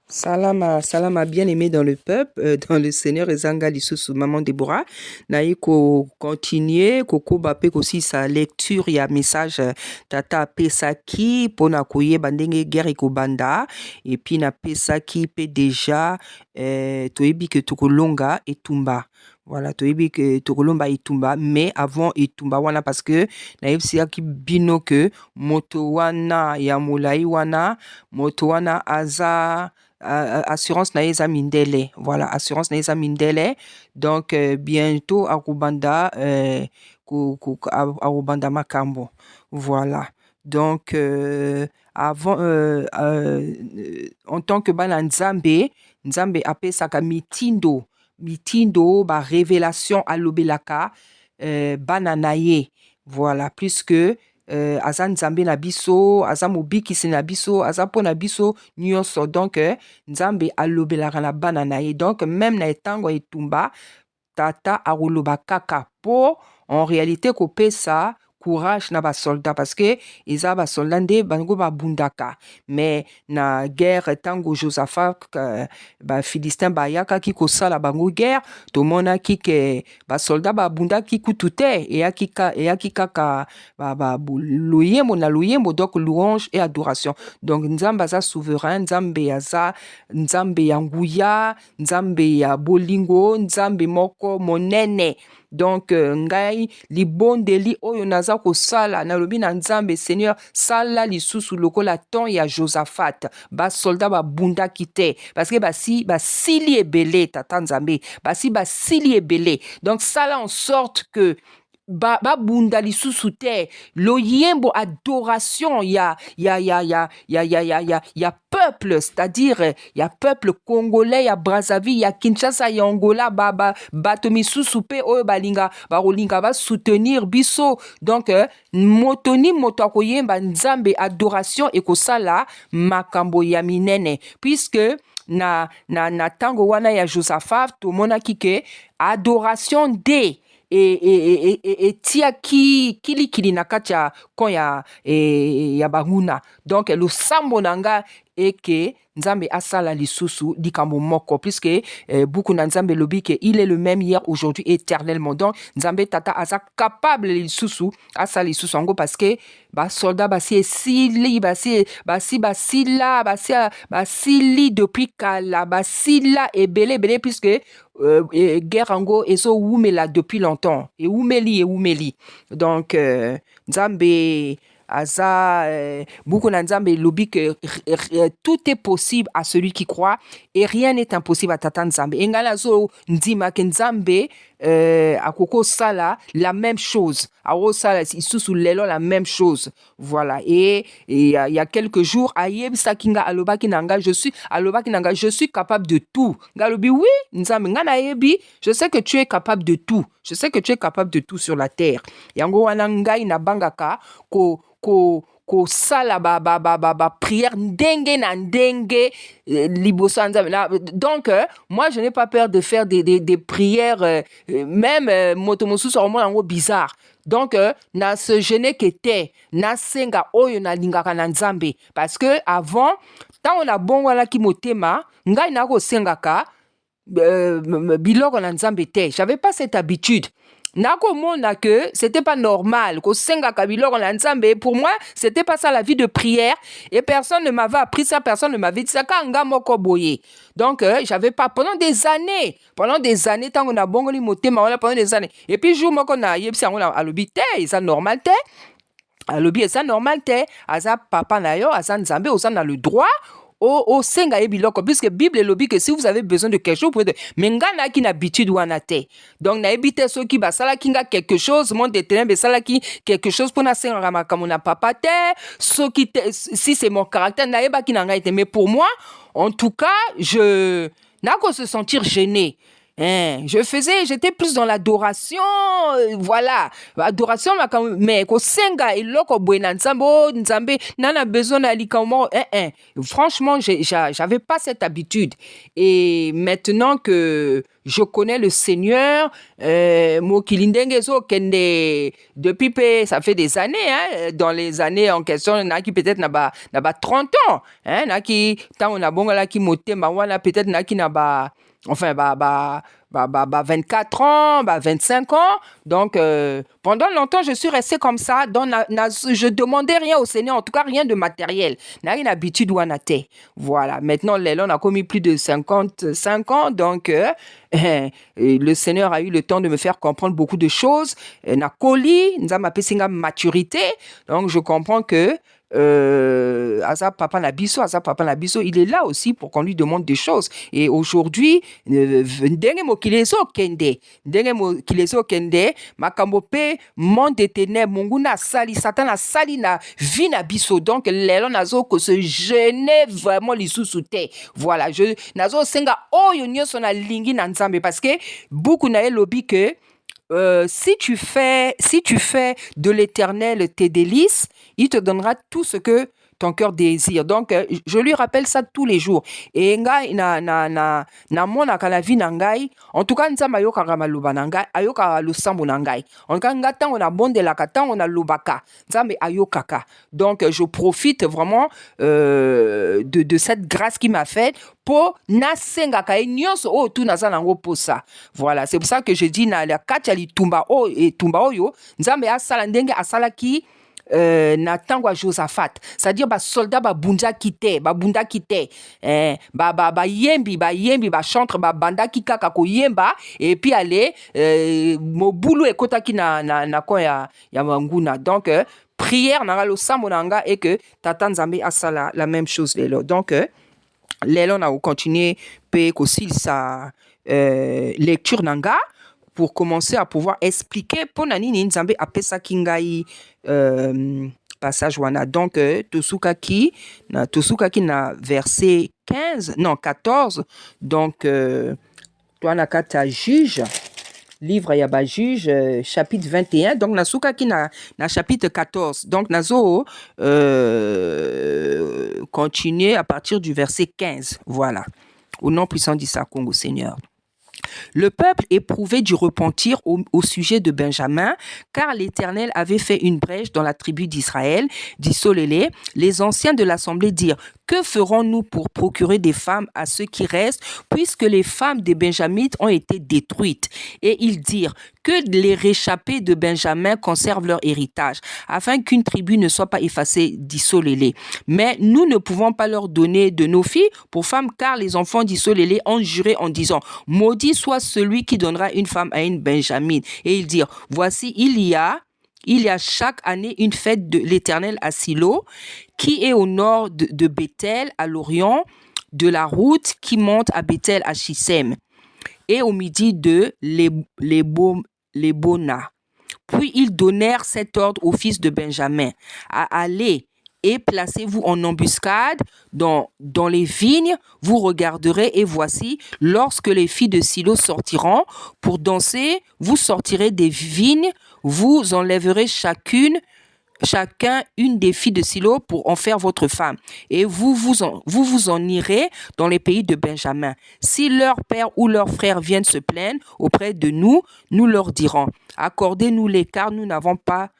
Salama, salama bien-aimé dans le peuple, dans le Seigneur Ezanga Lisusu, Maman Déborah. Naï ko continuer, koko bape aussi sa lecture, il y a message tata pesaki pour na koye bandenge guerre ko banda et puis na pesaki pe déjà toyebi que tokolonga etumba. Voilà, toyebi que tokolomba etumba, mais avant etumba wana parce que naïb ki bino que moto wana ya molai wana, moto wana aza assurance na eza mindele, voilà, assurance na eza mindele. Donc bientôt akubanda akubanda makambo, voilà. Donc avant en tant que bana nzambe apesaka mitindo ba révélation alobelaka bana naye, voilà, puisque aza nzambe na biso, aza mobikisi na biso, aza po na biso nyonso. Donc nzambe alobelaka na bana na ye. Donc même na etango etumba tata aoloba kaka po en réalité kopesa courage na basoldat, parce que eza basoldat nde bango babundaka. Mais na guerre tango Josaphat bafilistin bayakaki kosala bango guerre, tomonaki ke basoldat babundaki kutu te, eyaki kaka loyembo na loyembo. Donc louange et adoration. Donc nzambe aza souverain, nzambe aza nzambe ya nguya, nzambe ya bolingo, nzambe moko monene. Donc ngai libondeli oyo naza kosala nalobi na nzambe Seigneur sala lisusu lokola temps ya Josaphat basoldat babundaki te, parce que basili ebele tata nzambe, basili ebele. Donc sala en sorte que babunda lisusu te, loyembo adoration ya peuple, c'est-à-dire ya peuple congolais ya Brazzaville, ya Kinshasa, ya Angola, bato misusu pe oyo barolinga ba soutenir biso. Donc motoni moto akoyemba nzambe adoration ekosala makambo ya minene, puisque na tango wana ya Josaphat tomonaki ke adoration de etiaki kilikili na kati ya kon ya banguna. Donc losambo nanga eke nzambe asala lisusu likambo moko, puisque beaucoup na nzambe lobi que il est le même hier, aujourd'hui, éternellement. Donc nzambe tata asa capable lisusu asala lisusu ango, parce que basoldat basili depuis kala, basila ebele, puisque guerre ango ezo wumela depuis longtemps, et wumeli. Donc nzambe aza beaucoup na nzambe lobi que tout est possible à celui qui croit et rien n'est impossible à tata nzambe. Engala zo ndima ke nzambe akoko sala la même chose, awo sala isusu lelo la même chose, voilà. Et il y a quelques jours ayebisa kinga alobaki nanga je suis capable de tout. Ngalobi oui nzambe ngana yebi, je sais que tu es capable de tout, je sais que tu es capable de tout sur la terre. Yango wana ngai na bangaka ko sala prière ndenge na ndenge liboso nzambe. Donc moi je n'ai pas peur de faire des prières, même motomosu sur moi en bizarre. Donc na se jeûner que te na senga oyo na lingaka na nzambe, parce que avant tant on a bon wala ki motema ngai na ko sengaka biloko na nzambe te, j'avais pas cette habitude. Nakomona que c'était pas normal ko senga kabiloko na nzambe. Pour moi c'était pas ça la vie de prière, et personne ne m'avait appris ça, personne ne m'avait dit ça kanga moko boye. Donc j'avais pas pendant des années tant on a bongoli motema wala pendant des années, et puis jour moko na yebisa ngona alobi te ça normal te, alobi ça normal te, aza papa na yo aza nzambe, oza na le droit au senga ebiloko, puisque Bible lobi que si vous avez besoin de quelque chose, vous pouvez. Mais ngana ki na habitude wana te. Donc na ebite so ki basala kinga quelque chose, monde de ténèbres basala ki quelque chose pour na senga makambo na papa te, so ki si c'est mon caractère na eba ki na ngai te. Mais pour moi en tout cas je n'a qu'on se sentir gêné. J'étais plus dans l'adoration, voilà. Adoration, mais kosenga eloko boye na nzambe, oh nzambe, nana besoin na likambo, Franchement, j'avais pas cette habitude. Et maintenant que je connais le Seigneur, mokili ndenge ezokende depuis ça fait des années, dans les années en question, na qui peut-être na ba 30 ans, na qui tant on a bon là qui motema wana peut-être na qui na ba enfin 24 ans, 25 ans. Donc pendant longtemps je suis restée comme ça, donc je demandais rien au Seigneur, en tout cas rien de matériel. Na une habitude wana te. Voilà, maintenant les on a commis plus de 55 ans, donc le Seigneur a eu le temps de me faire comprendre beaucoup de choses. Na koli, nzamba pesinga maturité. Donc je comprends que Asa Papa Nabiso, il est là aussi pour qu'on lui demande des choses. Et aujourd'hui, ndenge mokilezo kende, makambo pe monde des ténèbres, munguna sali, satan a sali na vi na biso. Donc lelo nazo ko se gêner vraiment lisusu te. Voilà, nazo senga oyo nyonso na lingi na nzambe, parce que beaucoup na lobby que si tu fais de l'Éternel tes délices, il te donnera tout ce que ton cœur désire. Donc, je lui rappelle ça tous les jours. Et ngai na mona kana vi na ngai, en tout cas nzamba ayokaka maloba na ngai, ayokaka losambo na ngai. En tout cas nga tango na bondelaka, tango na lobaka, nzambe ayokaka. Donc, je profite vraiment de cette grâce qu'il m'a faite pour nasengaka nyonso o tu nazana ngo posa. Voilà, c'est pour ça que je dis na la kati ali tumba o et tumba oyo, nzambe asala ndenge asala ki na tango Josaphat, c'est-à-dire soldat bunda kite yembi chantre banda kikaka ko yemba et puis aller mobulu ekota ki na ko ya manguna. Donc prière na lo samonanga et que tata nzambe asala la même chose lelo. Donc lelo na continuer pe ko sa lecture nanga pour commencer à pouvoir expliquer pour nani nzambe apesa kingai passage wana. Donc tosukaki na verset 14. Donc toi na kata juge livre ya ba juge chapitre 21. Donc nasukaki na chapitre 14. Donc nazo continuer à partir du verset 15. Voilà. Au nom puissant d'Issa Congo, Seigneur. Le peuple éprouvait du repentir au sujet de Benjamin, car l'Éternel avait fait une brèche dans la tribu d'Israël, dit Solélé. Les anciens de l'assemblée dirent: que ferons-nous pour procurer des femmes à ceux qui restent, puisque les femmes des Benjamites ont été détruites? Et ils dirent: que les réchappés de Benjamin conservent leur héritage, afin qu'une tribu ne soit pas effacée, dit Solélé. Mais nous ne pouvons pas leur donner de nos filles pour femmes, car les enfants d'Isolélé ont juré en disant: maudit soit celui qui donnera une femme à une Benjamine. Et ils dirent: voici, il y a chaque année une fête de l'Éternel à Silo, qui est au nord de Bethel, à l'orient de la route qui monte à Bethel à Shissem, et au midi de Lebona. Puis ils donnèrent cet ordre aux fils de Benjamin: à aller et placez-vous en embuscade dans les vignes, vous regarderez, et voici, lorsque les filles de Silo sortiront pour danser, vous sortirez des vignes, vous enlèverez chacun une des filles de Silo pour en faire votre femme, et vous en irez dans les pays de Benjamin. Si leur père ou leur frère viennent se plaindre auprès de nous, nous leur dirons: accordez-nous-les, car nous n'avons pas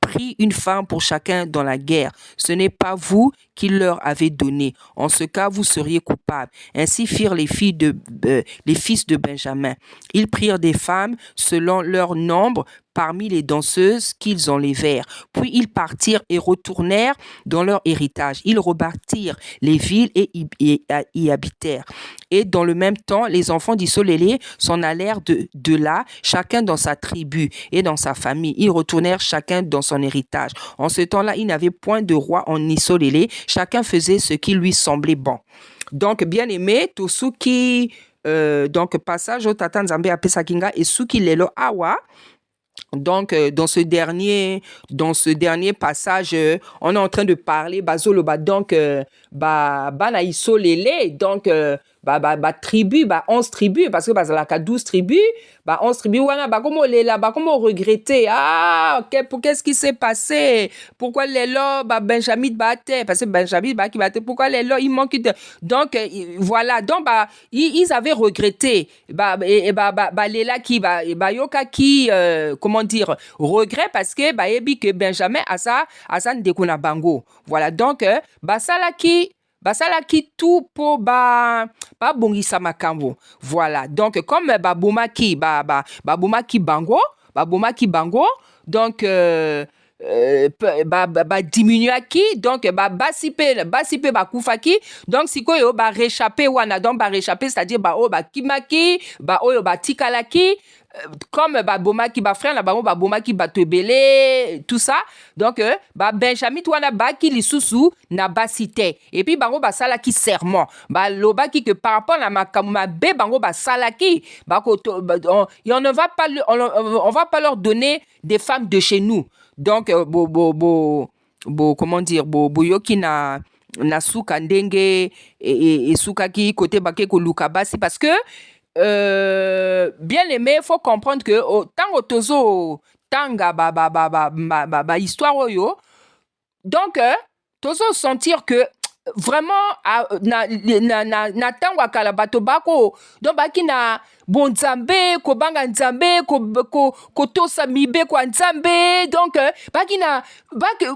pris une femme pour chacun dans la guerre. Ce n'est pas vous qui leur avez donné. En ce cas, vous seriez coupables. Ainsi firent les fils de Benjamin. Ils prirent des femmes selon leur nombre parmi les danseuses qu'ils enlevèrent. Puis ils partirent et retournèrent dans leur héritage. Ils rebâtirent les villes et y habitèrent. Et dans le même temps, les enfants d'Isolélé s'en allèrent de là, chacun dans sa tribu et dans sa famille. Ils retournèrent chacun dans son héritage. En ce temps-là, il n'avait point de roi en Isolélé. Chacun faisait ce qui lui semblait bon. Donc, bien aimé, tout ce qui donc passage au Tata Nzambe apesa kinga et suki lelo awa. Donc, dans ce dernier passage, on est en train de parler, bazoloba, donc, bana isolélé, donc, tribu 11 tribus parce que bazalaka 12 tribus 11 tribus wana bakomo lela bakomo regretter qu'est-ce qui s'est passé, pourquoi lelo Benjamin bate parce que Benjamin qui bate, pourquoi lelo il manque de... donc voilà, donc ils avaient regretté lela qui yoka qui comment dire regret parce que yebi que Benjamin asa ndekuna bango, voilà, donc basalaki tout pour bongisa makambo, voilà, donc comme babomaki bango donc diminuaki, donc basipe bakufaki, donc sikoyo réchappé wana, donc réchappé c'est-à-dire kimaki oyo batikalaki comme babomaki frère na bango babomaki bato ebele tout ça, donc Benjamin wana baki lisusu na basite et puis bango basalaki serment balobaki que par rapport na makambo mabe bango basalaki on va pas leur donner des femmes de chez nous, donc comment dire boyoki na suka ndenge et sukaki côté bake koluka basi parce que bien aimé, faut comprendre que tango tozo tanga histoire oyo, donc tozo sentir que vraiment na tango akala bato bako donc baki na bon nzambe kobanga nzambe ko tosa mibe kwa nzambe, donc baki na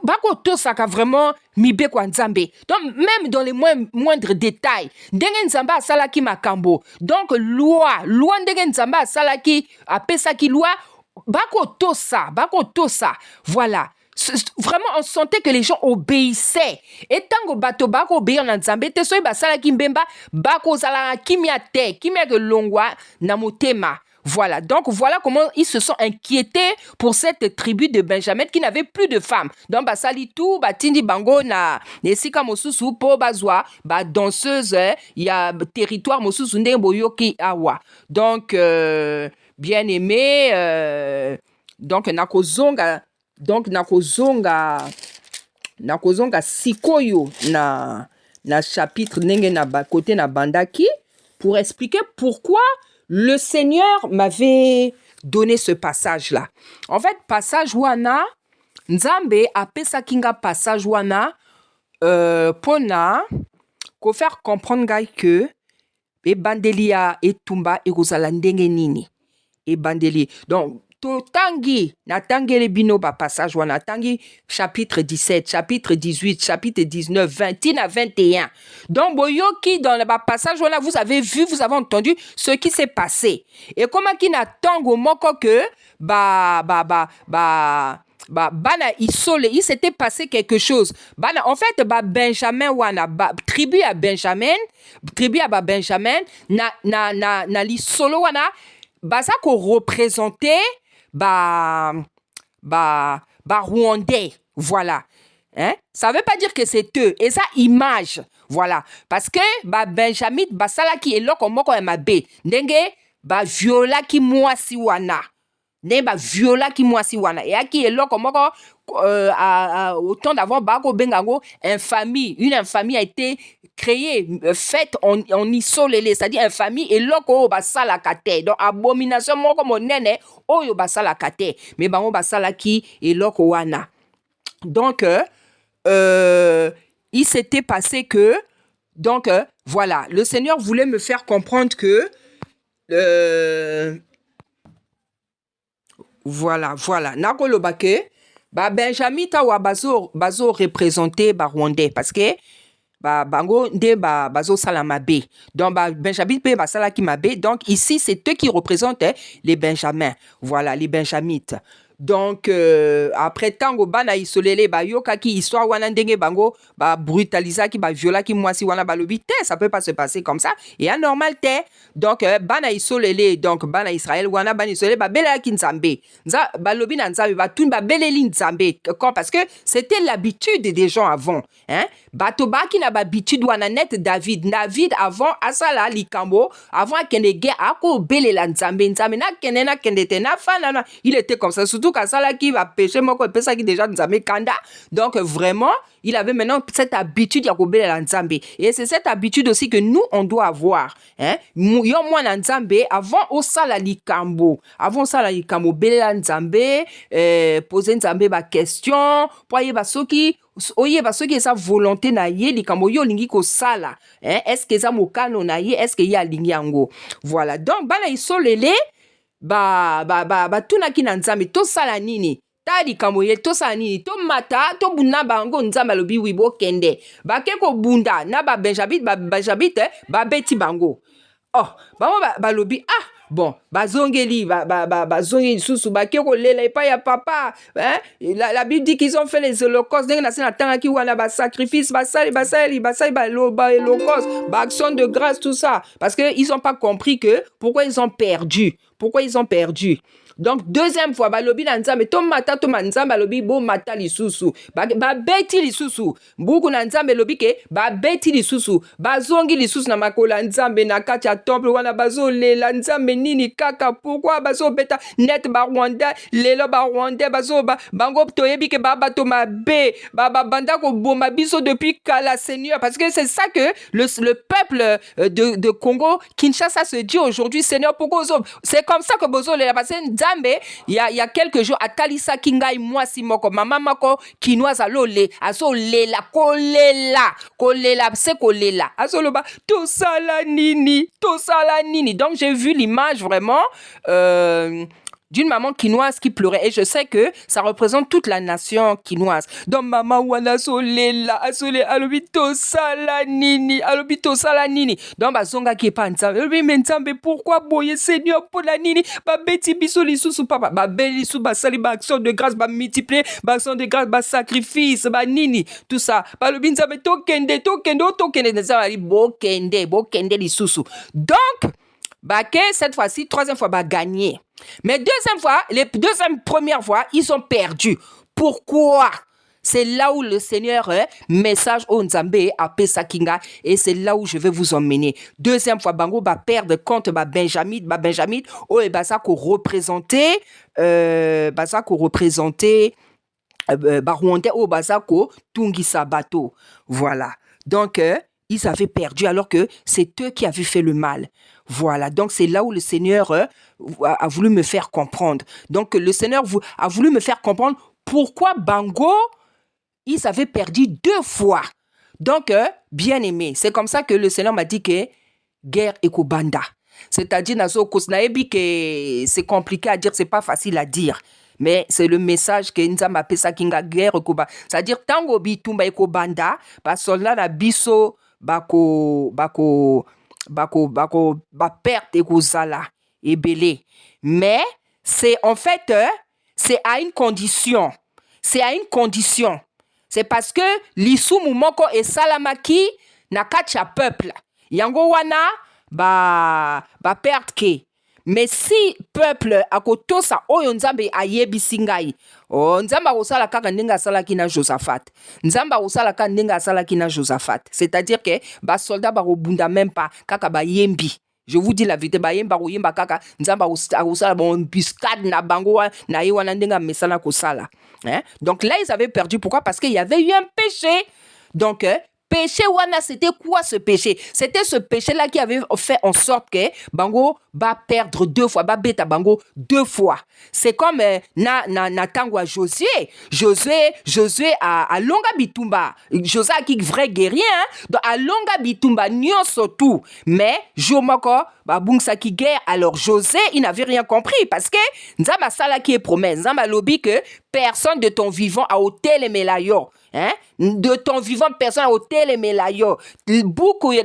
bako tosaka vraiment mibe kwa nzambe, donc même dans les moindres détails ndenge nzambe asalaki makambo, donc loi ndenge nzambe asalaki apesaki loi bako tosa, voilà. Vraiment on sentait que les gens obéissaient et tango bato bako obéir na nzambe te soyi basalaki mbemba bako zala kimia ke longwa na motema, voilà, donc voilà comment ils se sont inquiétés pour cette tribu de Benjamin qui n'avait plus de femmes, donc basali tout batindi bango na esika mosusu po bazwa danseuse ya territoire mosusu ndenge boyoki awa, donc bien aimé, donc nakozonga sikoyo na chapitre ndenge na côté na bandaki pour expliquer pourquoi le Seigneur m'avait donné ce passage là. En fait, passage wana nzambe apesa kinga passage wana pona ko faire comprendre ngai que ebandelia etumba ekozala ndenge nini ebandeli, donc totangi natangeli bino passage wana tangi chapitre 17, chapitre 18, chapitre 19, 20 à 21. Donc boyoki dans le passage wana vous avez entendu ce qui s'est passé. Et comment qui n'attend moko que bana isole, il s'était passé quelque chose. Bana en fait Benjamin wana tribu à Benjamin na lisolo wana baza ko représenter Rwandais, voilà, hein? Ça veut pas dire que c'est eux, et ça image, voilà, parce que Benjamin basalaki eloko moko ya mabe ndenge violaki mwasi wana et aki eloko moko autant d'avant bako bengango une infamie a été créée, faite en isolé, c'est-à-dire infamie et loko basala kate, donc abomination moko monene oyo basala kate, mais bango basala ki et loko wana. Donc il s'était passé que donc voilà, le Seigneur voulait me faire comprendre que voilà nakolobake Benjamin tawa bazo représenter Rwandais parce que bango nde bazo sala mabe, donc Benjamin pe basala ki mabe, donc ici c'est eux qui représentent les Benjamins, voilà, les Benjamites. Donc après tango bana isolele yoka ki histoire wana ndenge bango brutaliser ki viola ki mwasi wana balobi te, ça peut pas se passer comme ça et anormal te, donc bana isolele, donc bana Israël wana bana isolele bela ki nzambe balobi na nzambe batun beleli nzambe, parce que c'était l'habitude des gens avant, hein, bato baki na habitude wana net. David avant asala likambo avant kende guerre ako belela nzambe na kende na fana, il était comme ça, surtout suka sala qui va pécher moko pesa qui déjà nzambe kanda. Donc vraiment, il avait maintenant cette habitude ya kobelela nzambe. Et c'est cette habitude aussi que nous on doit avoir, hein. Yo mwana nzambe avant osala likambo, belela nzambe, poser nzambe ba question, po yeba soki eza volonté na ye likambo yo lingi ko sala, hein. Est-ce que eza mokano na ye, est-ce que ya lingi yango. Voilà. Donc bana isolele tunaki na nzambe to sala nini. Ta likambo ye to sala nini, to mata to bunda bango nzambe alobi wibo kende. Bake ko bunda na ba benjabit beti bango. Oh, bango balobi bon, bazongeli susu bake ko lela epa ya papa, hein? La Bible dit qu'ils ont fait les holocaustes, na sena tanga ki wana ba sacrifice, basali ba holocauste, ba action de grâce, tout ça, parce que ils ont pas compris que pourquoi ils ont perdu. Donc deuxième fois balobi na nzambe to mata to nzambe alobi bo mata lisusu ba beti lisusu buku na nzambe lobi ke ba beti lisusu bazongi lisusu na makola nzambe na kati ya temple wana bazolela nzambe nini kaka pourquoi bazobeta net ba Rwanda lelo ba Rwanda bango toyebi ke bato mabe banda ko boma biso depuis kala Seigneur, parce que c'est ça que le peuple de Congo Kinshasa se dit aujourd'hui. Seigneur, pourquoi c'est comme ça que bozo lela, parce que il y a quelques jours atalisa kingai moi simoko mama mako kinoise azolela kolela c'est kolela azoloba to sala nini. Donc j'ai vu l'image vraiment d'une maman quinoise qui pleurait, et je sais que ça représente toute la nation quinoise. Donc maman wana solela alobi to sala nini. Donc bazonga ki pa nzambe alobi nzambe pourquoi boye Seigneur pour la nini ba beti biso lisusu papa ba beli su ba sali ba action de grâce ba multiplier ba action de grâce ba sacrifice ba nini tout ça balobi nzambe to kende nzambe bo kende lisusu. Donc cette fois-ci, troisième fois, gagné. Mais première fois, ils ont perdu. Pourquoi? C'est là où le Seigneur, message au Nzambe a Pesakinga, et c'est là où je vais vous emmener. Deuxième fois, bango va perdre contre Benjamin, et basako représenter, Rwandais au basako Tungisa bateau. Voilà. Donc, ils avaient perdu alors que c'est eux qui avaient fait le mal. Voilà, donc c'est là où le Seigneur a voulu me faire comprendre. Donc le Seigneur a voulu me faire comprendre pourquoi Bango, ils avaient perdu 2 fois. Donc, bien aimé, c'est comme ça que le Seigneur m'a dit que guerre et kobanda. C'est-à-dire, que c'est compliqué à dire, c'est pas facile à dire. Mais c'est le message que Nzamba appelle ça kinga guerre koba. C'est-à-dire, tango bitumba et kobanda, parce que là, la biso, bako perte et kozala et belé. Mais c'est en fait c'est à une condition. C'est parce que lisumu moko et salamaki na kacha peuple. Yango wana perte ke. Mais si peuple akotosa oyo nzambe ayebisi ngai, nzambe akosala kaka ndenge asalaki na Josaphat. C'est-à-dire que soldat bakobunda même pas kaka bayembi. Je vous dis la vérité, bayemba kaka nzambe akosala bon embuscade na bango na ye wana ndenge mesana kosala. Donc là ils avaient perdu. Pourquoi? Parce qu'il y avait eu un péché. Donc péché wana, c'était quoi ce péché? C'était ce péché-là qui avait fait en sorte que Bango va perdre 2 fois, va bêta Bango 2 fois. C'est comme na tango à Josué à longa bitumba. Josué qui vrai guerrier, hein? Donc à longa bitumba nyonso tout. Mais jomoko babungsa qui guerre. Alors Josué, il n'avait rien compris parce que nzamba sala qui est promesse, nzamba lobi que personne de ton vivant a ôté les mélayo. Hein? De ton vivant personne au télémélayo beaucoup yo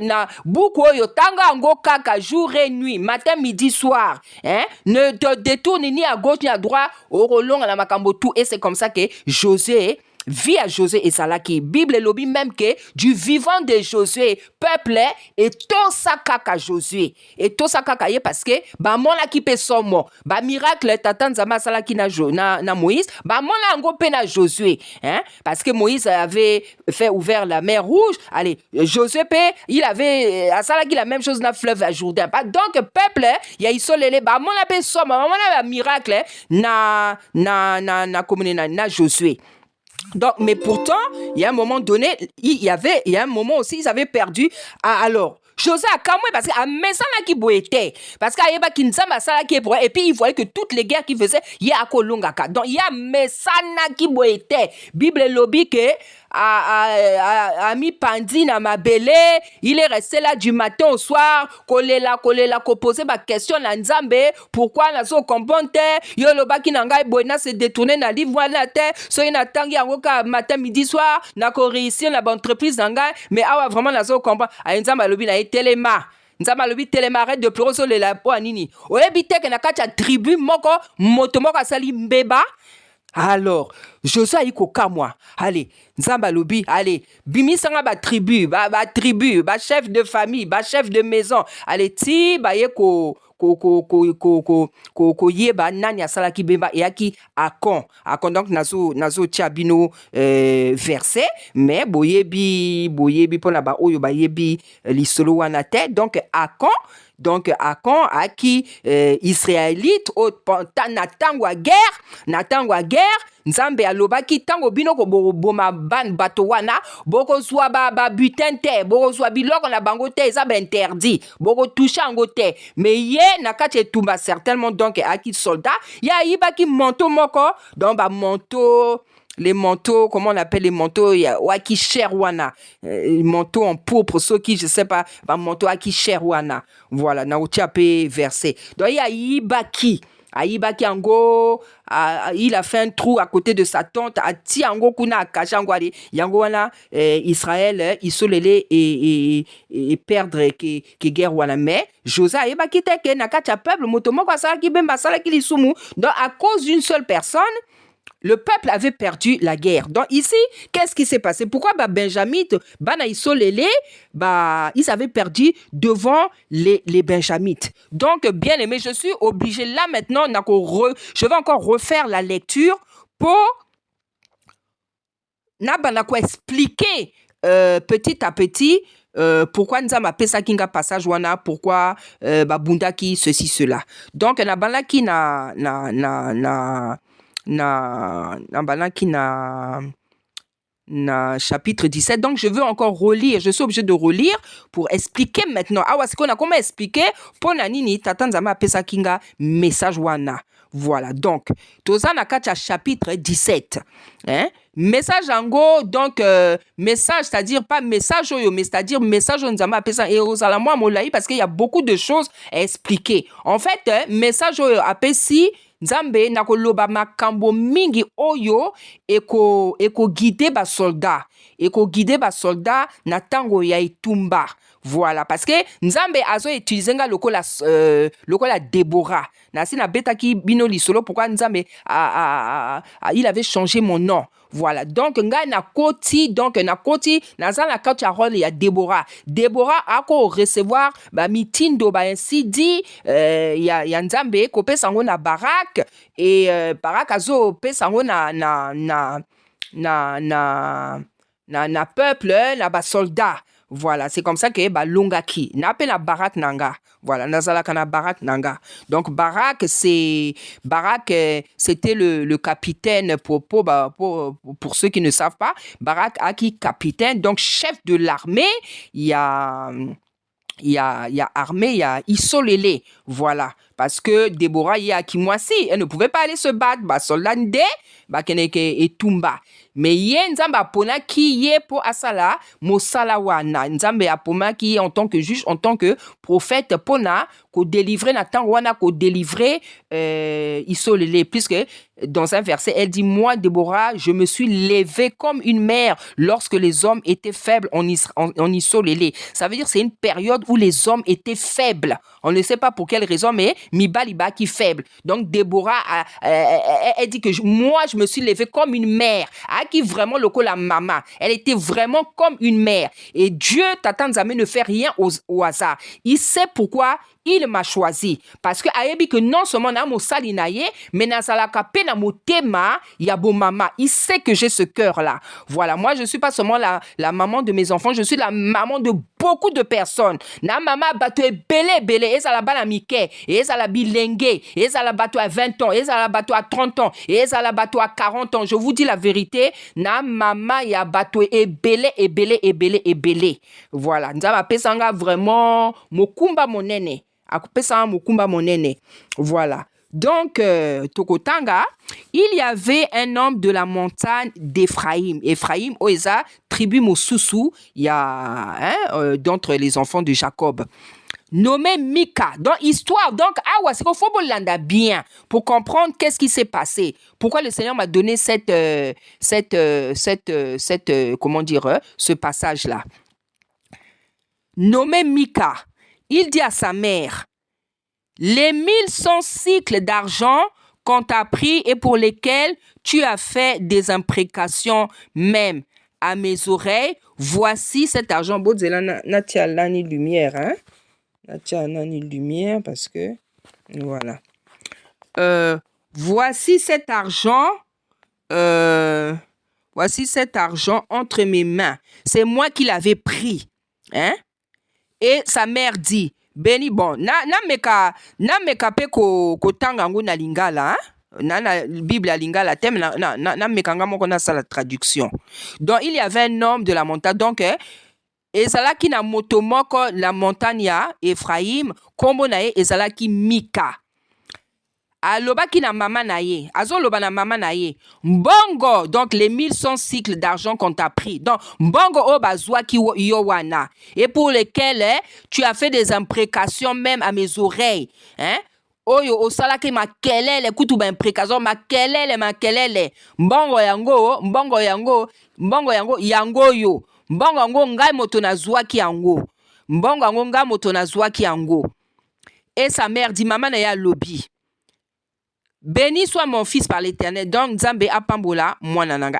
tanga ango kaka jour et nuit matin midi soir, hein? Ne te détourne ni à gauche ni à droite au rolong à la makambo tout. Et c'est comme ça que Josué vie à Josué et Salaki. Bible lobi même que du vivant de Josué, peuple et tout ça kaka Josué. Et tout ça kaka parce que ba mona ki pe somo, ba miracle tatan zama Salaki na Moïse, ba mona ngo pe na Josué, hein? Parce que Moïse avait fait ouvert la mer Rouge. Allez, Josué il avait à Salaki la même chose dans le fleuve à Jourdain. Donc peuple, il y a isolé ba mona pe somo, ba mona miracle na Josué. Donc, mais pourtant, il y a un moment donné, il y a un moment aussi, ils avaient perdu. Alors, Josué a quand même, parce qu'à Messana qui boétait, parce qu'à Yeba qui n'samba sala qui est pour, et puis il voyait que toutes les guerres qu'il faisait, il y a Kolongaka. Donc, il y a Messana qui boétait. Bible lobby que, a mis pandi na mabele, il est resté là du matin au soir, kolela, ko poser ma question na Nzambe, pourquoi na so komponte, yo loba ki nanga boina se détourner na livre na te, so ina tangi yango ka matin midi soir, na ko réussir na entreprise nanga, mais awa vraiment na so kompa, a Nzamba lobi na telema. Nzamba lobi telema arrête de pleurer sur les lapo anini. Oyebi te ke na kacha tribu moko, moto moko asali mbeba. Alors, Josué aiko kamwa. Allez, Nzamba lobi, allez, bimi sanga ba tribu, ba chef de famille, ba chef de maison. Allez, ti ba ye ko yeba nani asala ki bemba yaki akon donc nazo tiabino verset mais boyebi pona ba oyo ba yebi lisolo wana te donc akon aki israélite au natangwa guerre Nzambe alobaki tango bino ko boma ban bato wana boko zwa ba butin te boko zwa biloko na bango te eza ba interdit boko toucher ango te mais ye na kati etumba certainement donc aki soldat ya yibaki manteau moko donc ba manteau les manteaux, comment on appelle les manteaux, waki cherwana, manteau en pourpre, ceux qui, je sais pas, manteau waki cherwana. Voilà, na utiapé verset. Donc il y a Ibaki. Aïbaki ango, il a fait un trou à côté de sa tente, a ti ango kuna kachangwari, yango wana Israël, isolele et perdre que guerre wana. Mais Josué aïbaki teke nakacha peuple motomo kwa sala ki bemba sala ki lisumu. Donc à cause d'une seule personne, le peuple avait perdu la guerre. Donc ici, qu'est-ce qui s'est passé? Pourquoi Benjamites, ils avaient perdu devant les Benjamites. Donc, bien aimé, je suis obligé là maintenant, je vais encore refaire la lecture pour expliquer petit à petit pourquoi nous avons appelé ça kinga passage wana, pourquoi bundaki ceci cela. Donc, nabalaki na chapitre 17. Donc, je veux encore relire. Je suis obligé de relire pour expliquer maintenant. C'est qu'on a comment expliquer pour nanini tatanzama pesa kinga message wana. Voilà. Donc, toza na kacha chapitre 17. Hein? Message ango, donc, message, c'est-à-dire pas message oyo, mais c'est-à-dire message onzama pesa et osalamwa molaï parce qu'il y a beaucoup de choses à expliquer. En fait, message oyo apesi Nzambe na koloba makambo mingi oyo eko guider ba soldat na tango ya itumba. Voilà, parce que Nzambe azo utiliser lokola Déborah. Na si na betaki bino lisolo pourquoi Nzambe il avait changé mon nom. Voilà, donc nga na koti na zala kati ya rôle ya Déborah ako recevoir ba mitindo ba ainsi dit ya Nzambe ko pesa ngo na Barak et Barak azo pesa ngo na peuple na ba soldat. Voilà, c'est comme ça que longaki na pe na Barak nanga. Voilà, nazala kana Barak nanga. Donc Barak c'était le capitaine pour ceux qui ne savent pas. Barak aki capitaine, donc chef de l'armée. Il y a armée, il y a Isolélé. Voilà. Parce que Déborah, il y a Kimwasi. Elle ne pouvait pas aller se battre. Soldat keneke et Tumba. Mais yé Nzamba pona qui yé pour asala mosala wana. Nzamba apoma qui en tant que juge, en tant que prophète pona ko délivrer na temps wana ko délivrer Isolélé. Puisque dans un verset, elle dit, moi, Déborah, je me suis levée comme une mère lorsque les hommes étaient faibles en Isolélé. Ça veut dire c'est une période où les hommes étaient faibles. On ne sait pas pour quelle raison, mais mibali baki faible. Donc Déborah elle dit que moi je me suis levée comme une mère. Qui vraiment le la maman. Elle était vraiment comme une mère. Et Dieu, Tata Nzambe, ne fait rien au hasard. Il sait pourquoi il m'a choisi. Parce que ayebi que non seulement na mo sali na ye, mais na salaka pe na motema ya bo mama. Il sait que j'ai ce cœur-là. Voilà, moi je suis pas seulement la maman de mes enfants, je suis la maman de beaucoup de personnes. Na mama bato e belé, et ça la bana mike, et ça la bilingue, et ça la bato à 20 ans, et ça la bato à 30 ans, et ça la bato à 40 ans. Je vous dis la vérité, na mama ya bato e belé. Voilà, nzaba pesanga vraiment mokumba monene. Voilà. Donc, Tokotanga, il y avait un homme de la montagne d'Éphraïm. Éphraïm, Oeza, tribu Mosusu, il y a d'entre les enfants de Jacob. Nommé Mika. Donc, histoire. Donc, c'est qu'il faut l'anda bien pour comprendre qu'est-ce qui s'est passé. Pourquoi le Seigneur m'a donné ce passage-là. Nommé Mika. Il dit à sa mère, les 1100 cycles d'argent qu'on t'a pris et pour lesquels tu as fait des imprécations même à mes oreilles, voici cet argent. Natia Lani lumière, hein? Natia Lani lumière parce que, voilà. Voici cet argent entre mes mains. C'est moi qui l'avais pris, hein? Et sa mère dit, Beni bon, na meka pe ko tanga ngo na lingala, na Bible à lingala, thème na meka ngamo kona sa la traduction. Donc il y avait un homme de la montagne, donc ezalaki na motomoko la montagne ya Ephraim, kombo na ye ezalaki Mika. Alobaki na mama na ye, azoloba na mama na ye, mbongo, donc les 1100 cycles d'argent qu'on t'a pris, donc mbongo o bazwaki yowana, et pour lesquels tu as fait des imprécations même à mes oreilles, hein? Oyo osalaki makelele kutu ba imprécation makelele mbongo yango yo mbongo yango ngai moto nazwaki yango et sa mère dit maman na ya lobi. Béni soit mon fils par l'Éternel. Donc, Nzambe apambola mwana nanga.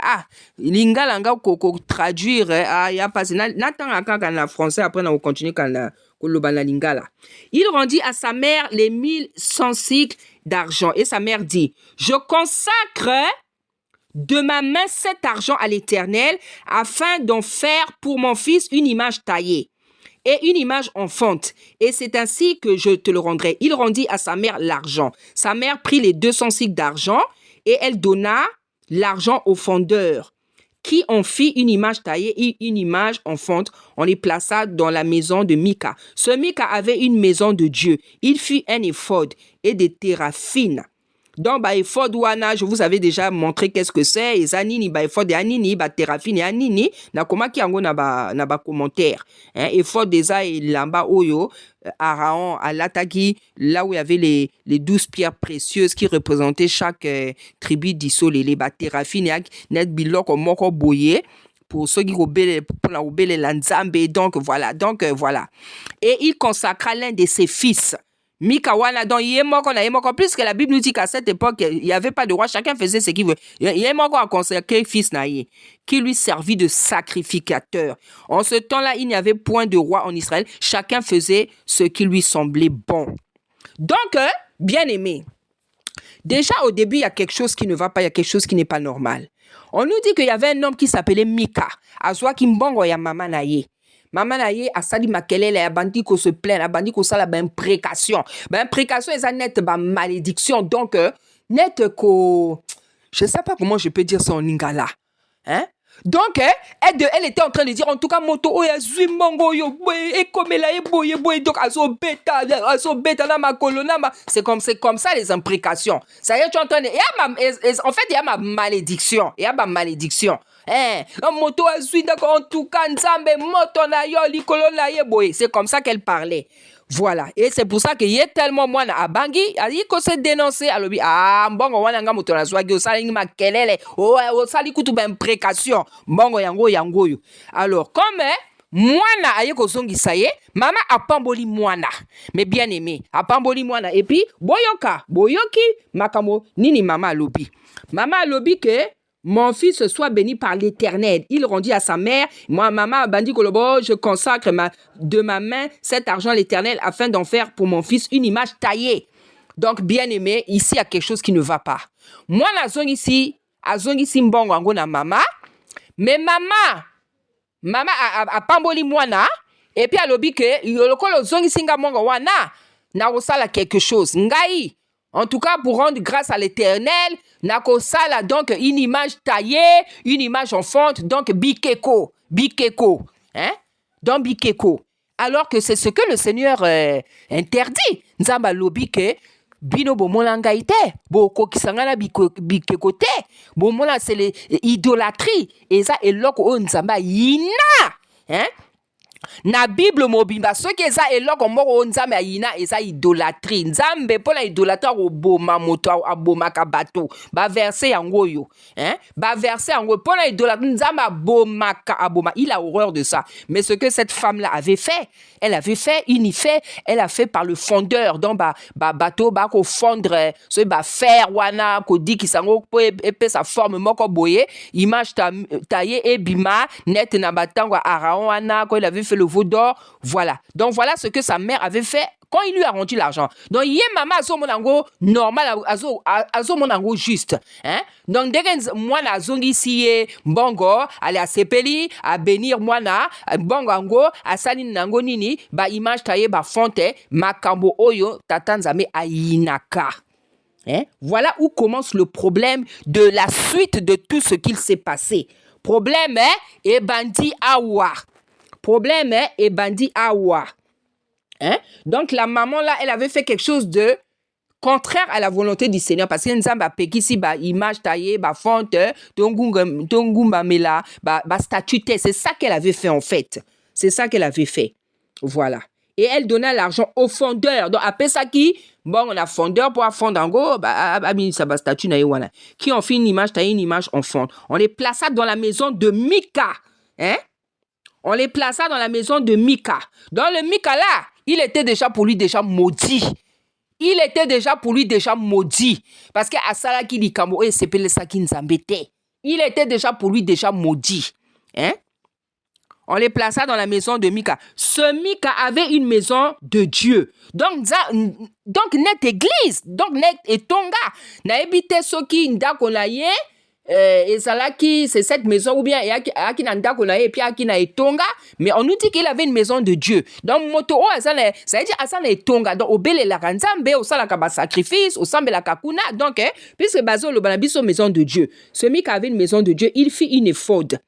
Lingala nga ko traduire ya pas natanga kaka na français après na continuer kana koloba na lingala. Il rendit à sa mère les 1100 cycles d'argent et sa mère dit, je consacre de ma main cet argent à l'Éternel afin d'en faire pour mon fils une image taillée et une image en fonte. Et c'est ainsi que je te le rendrai. Il rendit à sa mère l'argent. Sa mère prit les 200 cycles d'argent et elle donna l'argent au fondeur qui en fit une image taillée et une image en fonte. On les plaça dans la maison de Mika. Ce Mika avait une maison de Dieu. Il fit un éphod et des téraphines. Donc, éphod wana, je vous avais déjà montré qu'est-ce que c'est. Et zanini, éphod et anini, téraphine et anini. Na koma ki yango na ba commentaire. Éphod déjà et lamba oyo, Aaron à l'ataki, là où il y avait les 12 pierres précieuses qui représentaient chaque tribu d'isolé. Les téraphine et net biloko moko boye. Pour ceux qui obéissent la Nzambe. Donc, voilà. Et il consacra l'un de ses fils. Mika wana donc yemoko puisque la Bible nous dit qu'à cette époque il n'y avait pas de roi, chacun faisait ce qu'il veut. Yemoko a consacré fils naïe qui lui servit de sacrificateur. En ce temps-là, il n'y avait point de roi en Israël, chacun faisait ce qui lui semblait bon. Donc, bien aimé, déjà au début il y a quelque chose qui ne va pas, il y a quelque chose qui n'est pas normal. On nous dit qu'il y avait un homme qui s'appelait Mika, azwa kimbongo ya mama naïe. Maman naye asali makelele a bandi ko se plaindre, a bandi ko sala imprécation. Imprécation est net malédiction. Donc net ko je sais pas comment je peux dire ça en lingala. Hein? Donc elle était en train de dire en tout cas moto oya zui mongo yo boy et comme la boy donc aso beta na makolo na ma c'est comme ça les imprécations. Ça y est tu es en train de en fait il y a ma malédiction, moto azui d'accord en tout cas nzambe moto na yo likolo na ye boy, c'est comme ça qu'elle parlait. Voilà, et c'est pour ça qu'il y a tellement moins à Bangi, il faut se dénoncer à l'objet. Mbongo wana nga moto na swagi o sali makelele, o sali kutu ba imprécation. Mbongo yango yo. Alors, comme Mwana aye kozongisa ye, mama apamboli mwana. Mais bien aimé, apamboli mwana. Et puis, boyoki, makamo, nini mama alobi. Mama alobi que mon fils soit béni par l'Éternel. Il rendit à sa mère, moi, maman, bandi kolobo, je consacre de ma main cet argent à l'Éternel afin d'en faire pour mon fils une image taillée. Donc, bien aimé, ici, il y a quelque chose qui ne va pas. Moi, azongisi mbongo ango na mama, mais mama a pamboli mwana, et puis alobi ke, yolokolo zongisi nga mbongo wana, na kosala quelque chose. Ngai, en tout cas, pour rendre grâce à l'Éternel, na kosala donc une image taillée, une image en fonte, donc bikeko, hein? Donc bikeko. Alors que c'est ce que le Seigneur interdit. Nzamba lobi ke, bino bomona ngai te, bokokisanga na bikeko te, bomona c'est l'idolâtrie, eza eloko o nzamba yina, hein? Na Bible mobimba soki eza eloko moko nzambe ayina eza idolatrie. Nzambe pona idolatra oboma moto abomaka bato. Ba verset yango yo, hein? Ba verset yango pona idolatrie nzambe aboma. Il a horreur de ça. Mais ce que cette femme là avait fait, elle a fait par le fondeur. Donc bateau ba ko fondre so ba fer wana ko di kisango po epesa sa forme moko boye, image taillée et bima net na batango Aaron wana ko il avait fait le veau d'or, voilà. Donc voilà ce que sa mère avait fait quand il lui a rendu l'argent. Donc yé maman azo monango normal, azo monango juste, hein. Donc dès que mwana azongi siye mbongo aller à sepeli à bénir mwana mbongo ango asali nango nini ba image taillée ba fonte makambo oyo tatanzame ayinaka. Hein? Voilà où commence le problème de la suite de tout ce qu'il s'est passé. Problème, hein, et bandit awa. Problème, hein, et bandit awa. Hein? Donc la maman là, elle avait fait quelque chose de contraire à la volonté du Seigneur, parce que nzamba pekisi ba image taillée, ba fonte, tongumba mela, ba statue, c'est ça qu'elle avait fait en fait. C'est ça qu'elle avait fait. Voilà. Et elle donna l'argent au fondeur. Donc après ça qui, bon, on a fondeur pour fondre en go, ça va statue na wana. Qui ont fait une image taillée, une image en fonte. On les plaça dans la maison de Mika. Hein? On les plaça dans la maison de Mika. Dans le Mika là, il était déjà pour lui déjà maudit. Il était déjà pour lui déjà maudit. Parce que Asala qui dit Kambo et s'appelle ça qui nous embêtait. Il était déjà pour lui déjà maudit. Hein? On les plaça dans la maison de Mika. Ce Mika avait une maison de Dieu. Donc net église. Donc net etonga. Na ebite soki ndako na ye. Et ça là qui c'est cette maison ou bien aki na ndako na ye et puis aki na etonga. Mais on nous dit qu'il avait une maison de Dieu. Donc moto o ça veut dire asana etonga. Donc obele la kanzambe o sala ka ba sacrifice o sambe la kakuna. Donc puisque bazo lo banabiso maison de Dieu. Ce Mika avait une maison de Dieu. Il fit une éphode.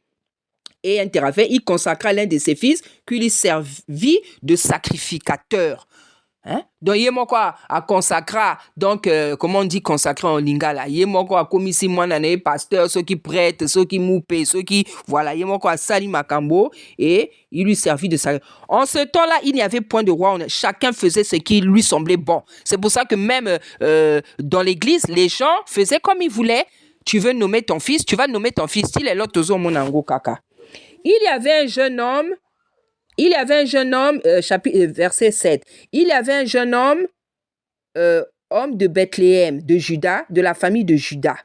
Et un téraphin, il consacra l'un de ses fils qui lui servit de sacrificateur. Hein? Donc, il y a quoi à consacrer, donc, comment on dit consacrer en lingala? Il y a quoi à commissi moi pasteur, ceux qui prêtent, ceux qui moupent, ceux qui, voilà, il y a quoi à Sali Makambo, et il lui servit de sacrificateur. En ce temps-là, il n'y avait point de roi, chacun faisait ce qui lui semblait bon. C'est pour ça que même dans l'église, les gens faisaient comme ils voulaient. Tu veux nommer ton fils, tu vas nommer ton fils. Il est l'autre monango kaka. Il y avait un jeune homme, verset 7. Il y avait un jeune homme, homme de Bethléem, de Juda, de la famille de Juda.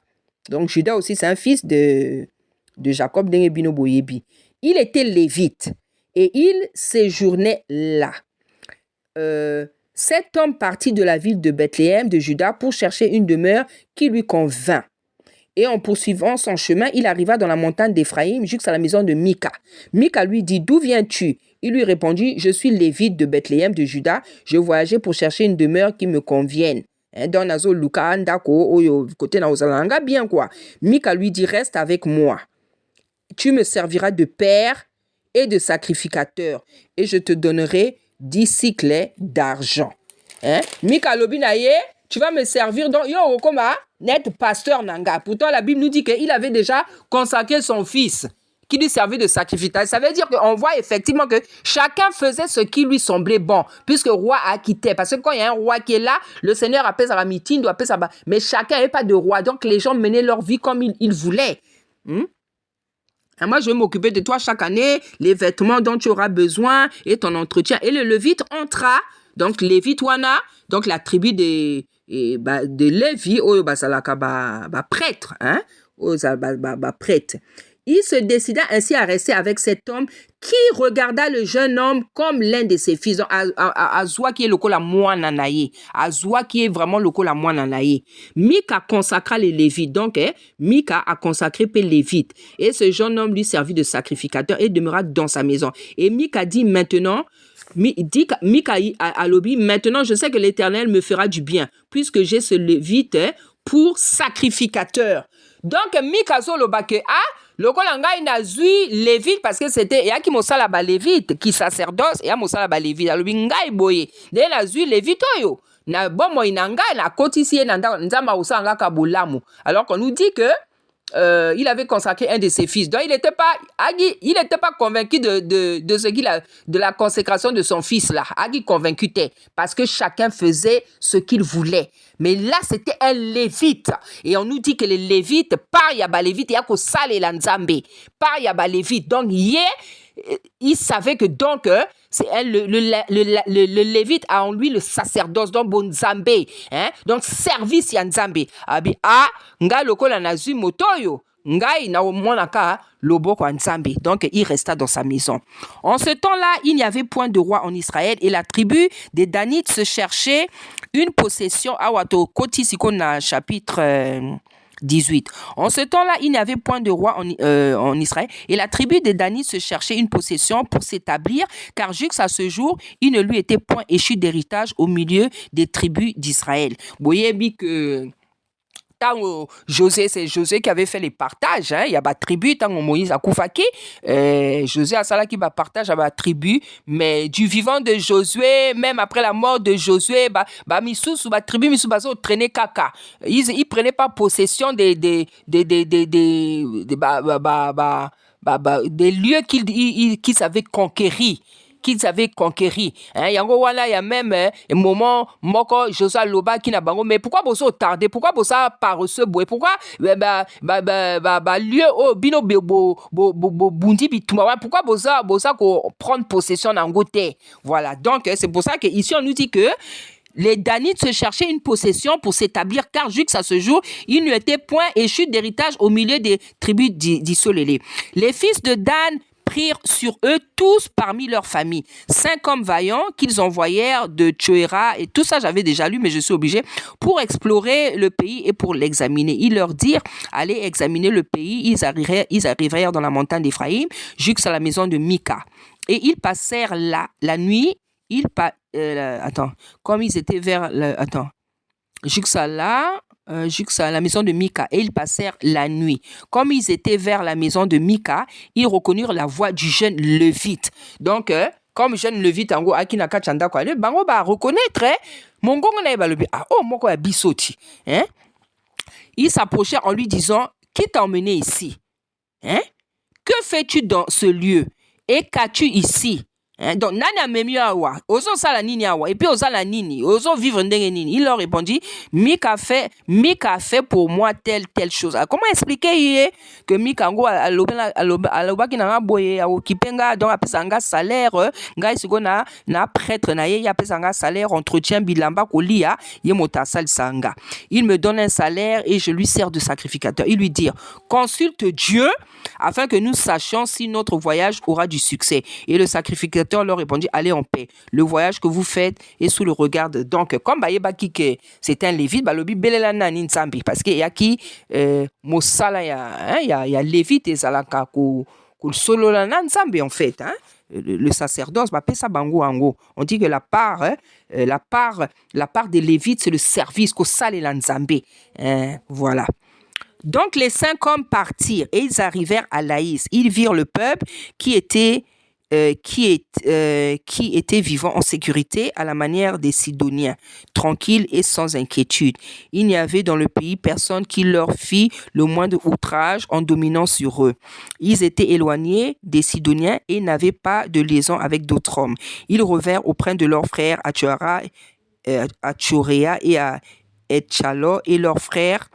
Donc Juda aussi, c'est un fils de Jacob d'Engebino Boyebi. Il était lévite et il séjournait là. Cet homme partit de la ville de Bethléem, de Juda, pour chercher une demeure qui lui convint. Et en poursuivant son chemin, il arriva dans la montagne d'Éphraïm jusqu'à la maison de Mika. Mika lui dit, d'où viens-tu? Il lui répondit, je suis lévite de Bethléem de Juda. Je voyageais pour chercher une demeure qui me convienne. Dans Nazo Luka Andako, côté Naozalanga, bien quoi. Mika lui dit, reste avec moi. Tu me serviras de père et de sacrificateur. Et je te donnerai 10 cycles d'argent. Mika Lobinaye, tu vas me servir dans yo koma net pasteur nanga. Pourtant la Bible nous dit qu'il avait déjà consacré son fils qui lui servait de sacrificateur. Ça veut dire qu'on voit effectivement que chacun faisait ce qui lui semblait bon, puisque le roi a quitté. Parce que quand il y a un roi qui est là, le Seigneur appelle ça la meeting, doit appeler ça. Mais chacun n'avait pas de roi, donc les gens menaient leur vie comme ils voulaient. Et moi, je vais m'occuper de toi chaque année, les vêtements dont tu auras besoin et ton entretien. Et le Lévite entra, donc Lévite wana, donc la tribu de Lévi, prêtre, hein, prêtre. Il se décida ainsi à rester avec cet homme qui regarda le jeune homme comme l'un de ses fils. Azwa qui est le la moananaye. Azwa qui est vraiment le la moananaye. Mika consacra les Lévites. Donc, Mika a consacré les Lévites. Et ce jeune homme lui servit de sacrificateur et demeura dans sa maison. Et Mika dit maintenant, Mika a lobi, maintenant je sais que l'Éternel me fera du bien, puisque j'ai ce Lévite pour sacrificateur. Donc, Mika zolobake lokola ngai nazwi Lévite parce que c'était yaki mosala ba Lévite qui sacerdoce et mosala ba Lévite alobi ngai boye de nazwi Lévite oyo na bomo inanga na kotisi na nzamba usanga ka bolamu. Alors qu'on nous dit que il avait consacré un de ses fils. Donc, il n'était pas convaincu de la consécration de son fils là. Agi convaincu parce que chacun faisait ce qu'il voulait. Mais là, c'était un Lévite. Et on nous dit que les Lévites, par yaba Lévite, yako sale lanzambe. Par yaba Lévite. Donc, il savait que donc, le Lévite a en lui le sacerdoce, donc bon Nzambe, hein? Donc service ya Nzambe. Abi nga lokola nazui motoyo, ngai na monaka loboko Nzambe. Donc il resta dans sa maison. En ce temps-là, il n'y avait point de roi en Israël et la tribu des Danites se cherchait une possession. Awato koti sikona chapitre 18. En ce temps-là, il n'y avait point de roi en Israël et la tribu des Danites se cherchait une possession pour s'établir, car jusqu'à ce jour, il ne lui était point échu d'héritage au milieu des tribus d'Israël. Vous voyez bien que José, c'est José qui avait fait les partages, hein. Il y a des tribus, tant Moïse a koufaki, José a sala qui va partage à la tribu, mais du vivant de Josué, même après la mort de Josué, misous ou tribu misous baso traîner kaka. Ils prenaient pas possession des lieux qu'ils avaient conquéris. Hein, yango wana ya même un moment moko Josa loba qui na bango, mais pourquoi boso tarder, pourquoi bosa paresseux boy, pourquoi lieu au bino bundi bituma, pourquoi bosa ko prendre possession n'angote. Voilà, donc c'est pour ça que ici on nous dit que les Danites se cherchaient une possession pour s'établir, car jusqu'à ce jour, il n'y était point échu d'héritage au milieu des tribus d'isolées. Les fils de Dan prirent sur eux tous parmi leurs familles 5 hommes vaillants qu'ils envoyèrent de Tchoéra, et tout ça j'avais déjà lu mais je suis obligé, pour explorer le pays et pour l'examiner. Ils leur dirent, allez examiner le pays. Ils arrivèrent dans la montagne d'Éphraïm jusqu'à la maison de Mika, et ils passèrent la nuit. Comme ils étaient vers jusqu'à la maison de Mika, et ils passèrent la nuit. Comme ils étaient vers la maison de Mika, ils reconnurent la voix du jeune Lévite. Donc, comme jeune Lévite, ango akinaka chanda kwa le bango ba reconnaître, mongongo na ba lobi moko ya bisoti, hein? Ils s'approchèrent en lui disant, qui t'a emmené ici? Hein? Que fais-tu dans ce lieu? Et qu'as-tu ici? Donc, nani amemi awa, ozo sala nini awa, et puis osala nini, ozo vivre ndenge nini. Il leur répondit, Mika fait pour moi telle chose. Alors, comment expliquer que Mika ngo aloba ki na boye a okipenga, donc apesanga salaire, ngai siko na prêtre na ye apesanga salaire, entretien bilamba kolia ye motasal sanga. Il me donne un salaire et je lui sers de sacrificateur. Il lui dit, consulte Dieu afin que nous sachions si notre voyage aura du succès. Et le sacrificateur leur répondit, allez en paix. Le voyage que vous faites est sous le regard de... Donc, comme Bayebaki que c'est un Lévite, Balobi Belelana Ninsambi, parce qu'il y a qui Mosala, il y a Lévite et Zalaka solo la Nsambi en fait, hein. Le sacerdoce, ça bango ango. On dit que la part des Lévites, c'est le service qu'au sale l'Anzambé. Voilà. Donc les 5 hommes partirent et ils arrivèrent à Laïs. Ils virent le peuple qui était vivant en sécurité à la manière des Sidoniens, tranquilles et sans inquiétude. Il n'y avait dans le pays personne qui leur fit le moindre outrage en dominant sur eux. Ils étaient éloignés des Sidoniens et n'avaient pas de liaison avec d'autres hommes. Ils revinrent auprès de leurs frères à Tchoréa et à Etchalo, et leurs frères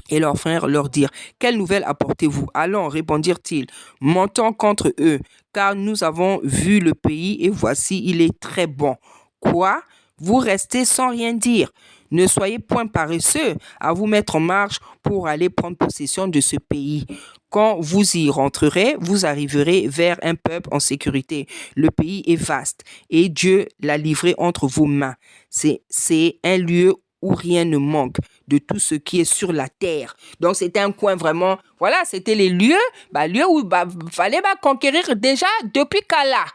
Et leurs frères leur dirent, quelle nouvelle apportez-vous? Allons, répondirent-ils, montons contre eux, car nous avons vu le pays et voici, il est très bon. Quoi? Vous restez sans rien dire. Ne soyez point paresseux à vous mettre en marche pour aller prendre possession de ce pays. Quand vous y rentrerez, vous arriverez vers un peuple en sécurité. Le pays est vaste et Dieu l'a livré entre vos mains. C'est un lieu où rien ne manque de tout ce qui est sur la terre. Donc, c'était un coin vraiment... Voilà, c'était les lieux, lieux où fallait conquérir déjà depuis Kala.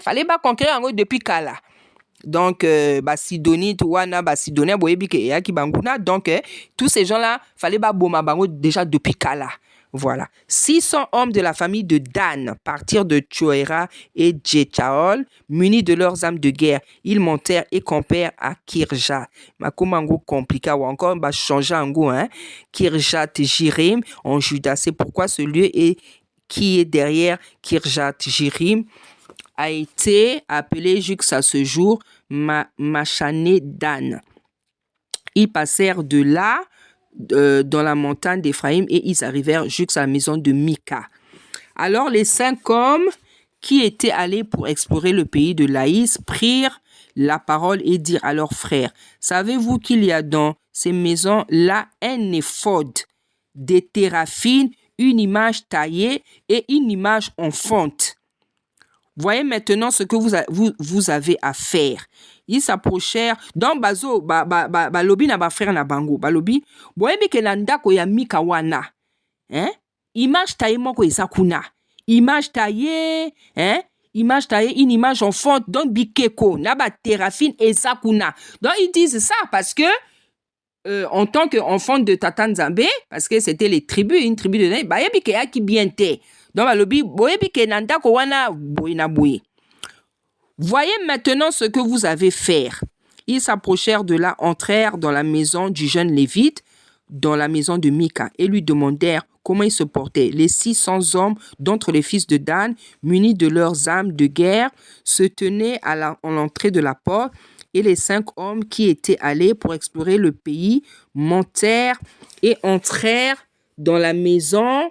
Fallait conquérir en gros depuis Kala. Donc, Sidonie, Touana, Sidonia, Boyebike et Akibanguna. Donc, tous ces gens-là, fallait Boma Bango déjà depuis Kala. Voilà. 600 hommes de la famille de Dan partirent de Tchoera et Djetchaol, munis de leurs armes de guerre. Ils montèrent et campèrent à Kirja. Makomango compliqué ou encore changer en go, Kirjat Jirim en Juda. C'est pourquoi ce lieu qui est derrière Kirjat Jirim a été appelé jusqu'à ce jour Machané Dan. Ils passèrent de là dans la montagne d'Éphraïm et ils arrivèrent jusqu'à la maison de Mika. Alors les 5 hommes qui étaient allés pour explorer le pays de Laïs prirent la parole et dirent à leurs frères, savez-vous qu'il y a dans ces maisons-là un éphod, des téraphines, une image taillée et une image en fonte? Voyez maintenant ce que vous avez à faire. Ils s'approchèrent. Donc, bazo, balobi na ba frère na bango. Balobi, boyebi ke na ndako ya Mika wana. Image taillée moko ezakuna. Image taillée, image taillée, une image en fonte. Donc, bikeko, na ba téraphine ezakuna. Donc, ils disent ça parce que, en tant qu'enfant de Tata Nzambe, parce que c'était les tribus, une tribu de Naï, bayebi ke yaki bien te. Donc, balobi, boyebi ke na ndako wana boye na boye. Voyez maintenant ce que vous avez faire. Ils s'approchèrent de là, entrèrent dans la maison du jeune Lévite, dans la maison de Mika, et lui demandèrent comment il se portait. Les 600 hommes d'entre les fils de Dan, munis de leurs armes de guerre, se tenaient en l'entrée de la porte, et les 5 hommes qui étaient allés pour explorer le pays montèrent et entrèrent dans la maison.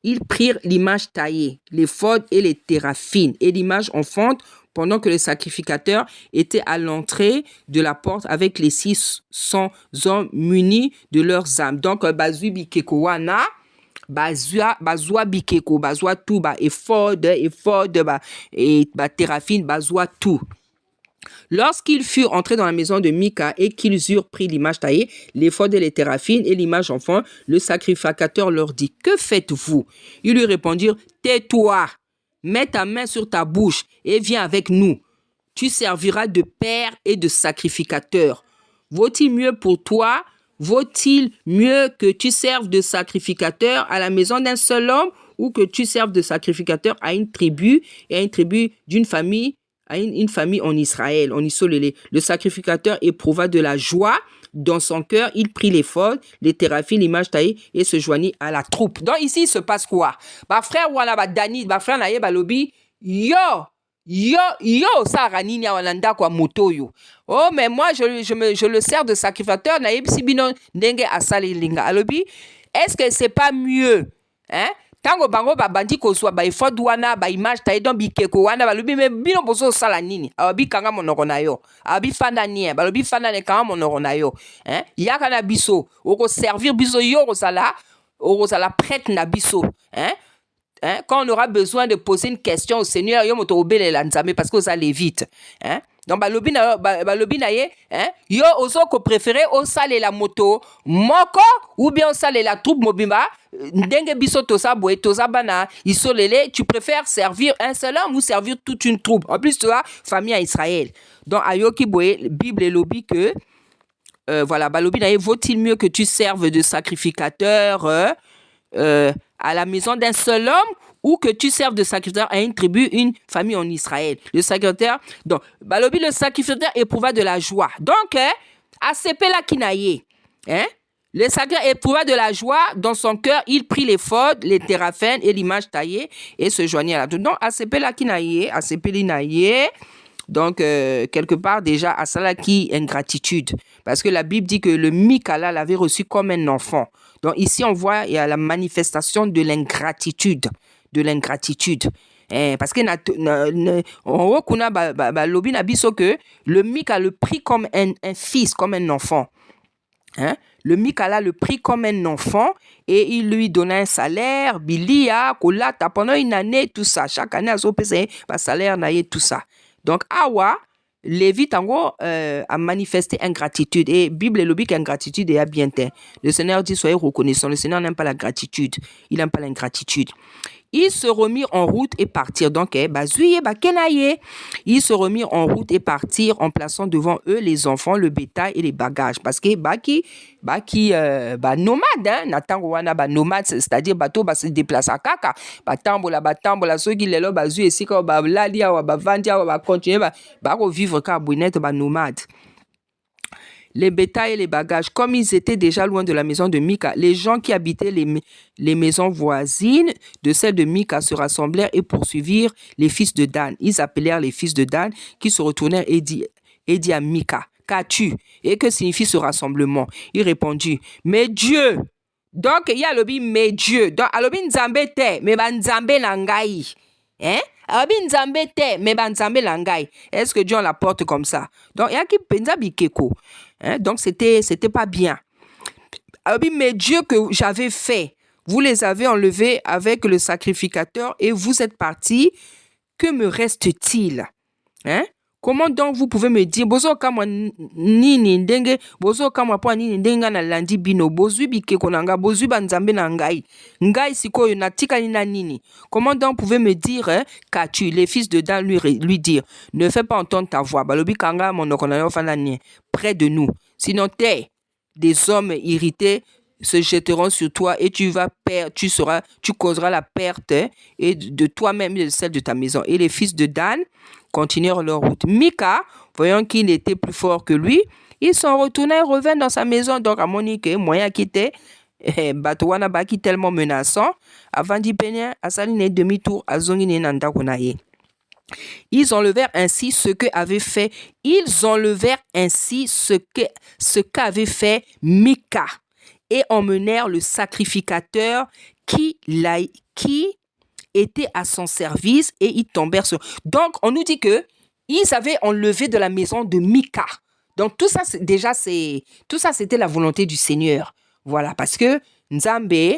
Ils prirent l'image taillée, l'éphod et les téraphines, et l'image en fonte, pendant que le sacrificateur était à l'entrée de la porte avec les 600 hommes munis de leurs armes. Donc, bazui bikeko wana, bazwa bikeko, bazwa tout, éphod, et téraphine, bazwa tout. Lorsqu'ils furent entrés dans la maison de Mika et qu'ils eurent pris l'image taillée, l'éphod et les téraphines et l'image enfant, le sacrificateur leur dit, que faites-vous? Ils lui répondirent, tais-toi. Mets ta main sur ta bouche et viens avec nous. Tu serviras de père et de sacrificateur. Vaut-il mieux pour toi, vaut-il mieux que tu serves de sacrificateur à la maison d'un seul homme ou que tu serves de sacrificateur à une tribu et à une tribu d'une famille, à une famille en Israël, en Isolélé? Le sacrificateur éprouva de la joie dans son cœur, il prit l'éphod, les téraphines, l'image taillée et se joignit à la troupe. Donc ici, il se passe quoi? Frère wana Dani, frère naye balobi, yo, Sarah nini wananda kwa moto yo. Oh, mais moi, je le sers de sacrificateur, naye bino ndenge asali linga. Alobi, est-ce que c'est pas mieux, tango bango bandi kozwa éphod wana image taillée donc bikeko wana balobi me bino bozo sala nini? Abi kanga monoko na yo. Abi fanda nie, balobi fanda ne kanga monoko na yo. Yaka na biso, oko servir biso yo ozala prêtre na biso. Quand on aura besoin de poser une question au Seigneur, yo moto obele la nzambe parce que oza lévite. Donc balobi na ye, yo ozo ko préférer o sale la moto moko ou bien o sale la troupe mobimba ndenge biso toza boye toza bana isolele, tu préfères servir un seul homme ou servir toute une troupe? En plus tu as famille à Israël. Donc ayoki boye Bible et lobby que voilà, balobi na ye, vaut-il mieux que tu serves de sacrificateur à la maison d'un seul homme ou que tu serves de sacrificateur à une tribu, une famille en Israël? Le sacrificateur, donc, balobi, le sacrificateur éprouva de la joie. Donc, ACP la kinaye, le sacrificateur éprouva de la joie dans son cœur, il prit l'éphod, les téraphines et l'image taillée et se joignit à la troupe. Donc, ACP la kinaye, ACP linaye, Donc, quelque part, déjà, à cela qui ingratitude. Parce que la Bible dit que le Mika là l'avait reçu comme un enfant. Donc, ici, on voit, il y a la manifestation de l'ingratitude. De l'ingratitude. Parce que on voit lobi na biso que le Mika le prit comme un fils, comme un enfant. Hein? Le Mikala le prit comme un enfant et il lui donnait un salaire, bilia, kolata, pendant une année, tout ça. Chaque année, à son salaire, tout ça. Donc, Awa, Lévi Tango a manifesté ingratitude. Et Bible et le bic ingratitude est bien. Le Seigneur dit, soyez reconnaissants. Le Seigneur n'aime pas la gratitude. Il n'aime pas l'ingratitude. Ils se remirent en route et partirent. Donc, ils se remirent en route et partirent en plaçant devant eux les enfants, le bétail et les bagages. Parce que nomade, hein, nomade, c'est-à-dire bateau se déplace à kaka. Batambola, ceux qui les loba zu et si quand lalia ou vandia ou continuer vivre ka bouinette nomade. Les bétails et les bagages, comme ils étaient déjà loin de la maison de Mika, les gens qui habitaient les maisons voisines de celle de Mika se rassemblèrent et poursuivirent les fils de Dan. Ils appelèrent les fils de Dan qui se retournèrent et dit à Mika, qu'as-tu? Et que signifie ce rassemblement? Il répondit, mais Dieu. Donc, il y a le mais Dieu. Donc, alobi nzambe te, mais nzambe nangai. Hein? Est-ce que Dieu on la porte comme ça? Donc, il y a qui pensa bikeko. Donc, c'était pas bien. Mais Dieu que j'avais fait, vous les avez enlevés avec le sacrificateur et vous êtes partis. Que me reste-t-il? Hein? Comment donc vous pouvez me dire bozo kama nini ndenge bozo kama po nini ndenga na landi bino bozwi bikeko nanga bozwi banzambe na ngai sikoyo natika ni na nini? Comment donc pouvez me dire qu'as-tu? Les fils de Dan lui dire ne fais pas entendre ta voix balobi kanga monoko fana ni près de nous, sinon des hommes irrités se jetteront sur toi et tu causeras la perte et de toi-même et de celle de ta maison. Et les fils de Dan continuèrent leur route. Mika, voyant qu'il n'était plus fort que lui, ils sont retournés et revinrent dans sa maison. Donc, à Monique, moyen quitté, Batouana Baki tellement menaçant, avant d'y peiner, à Saline demi-tour, à Zongine Nanda Kunaye. Ils enlevèrent ainsi ce qu'avait fait Mika et emmenèrent le sacrificateur qui était à son service et ils tombèrent sur. Donc, on nous dit que ils avaient enlevé de la maison de Mika. Donc, tout ça, c'était la volonté du Seigneur. Voilà, parce que Nzambe,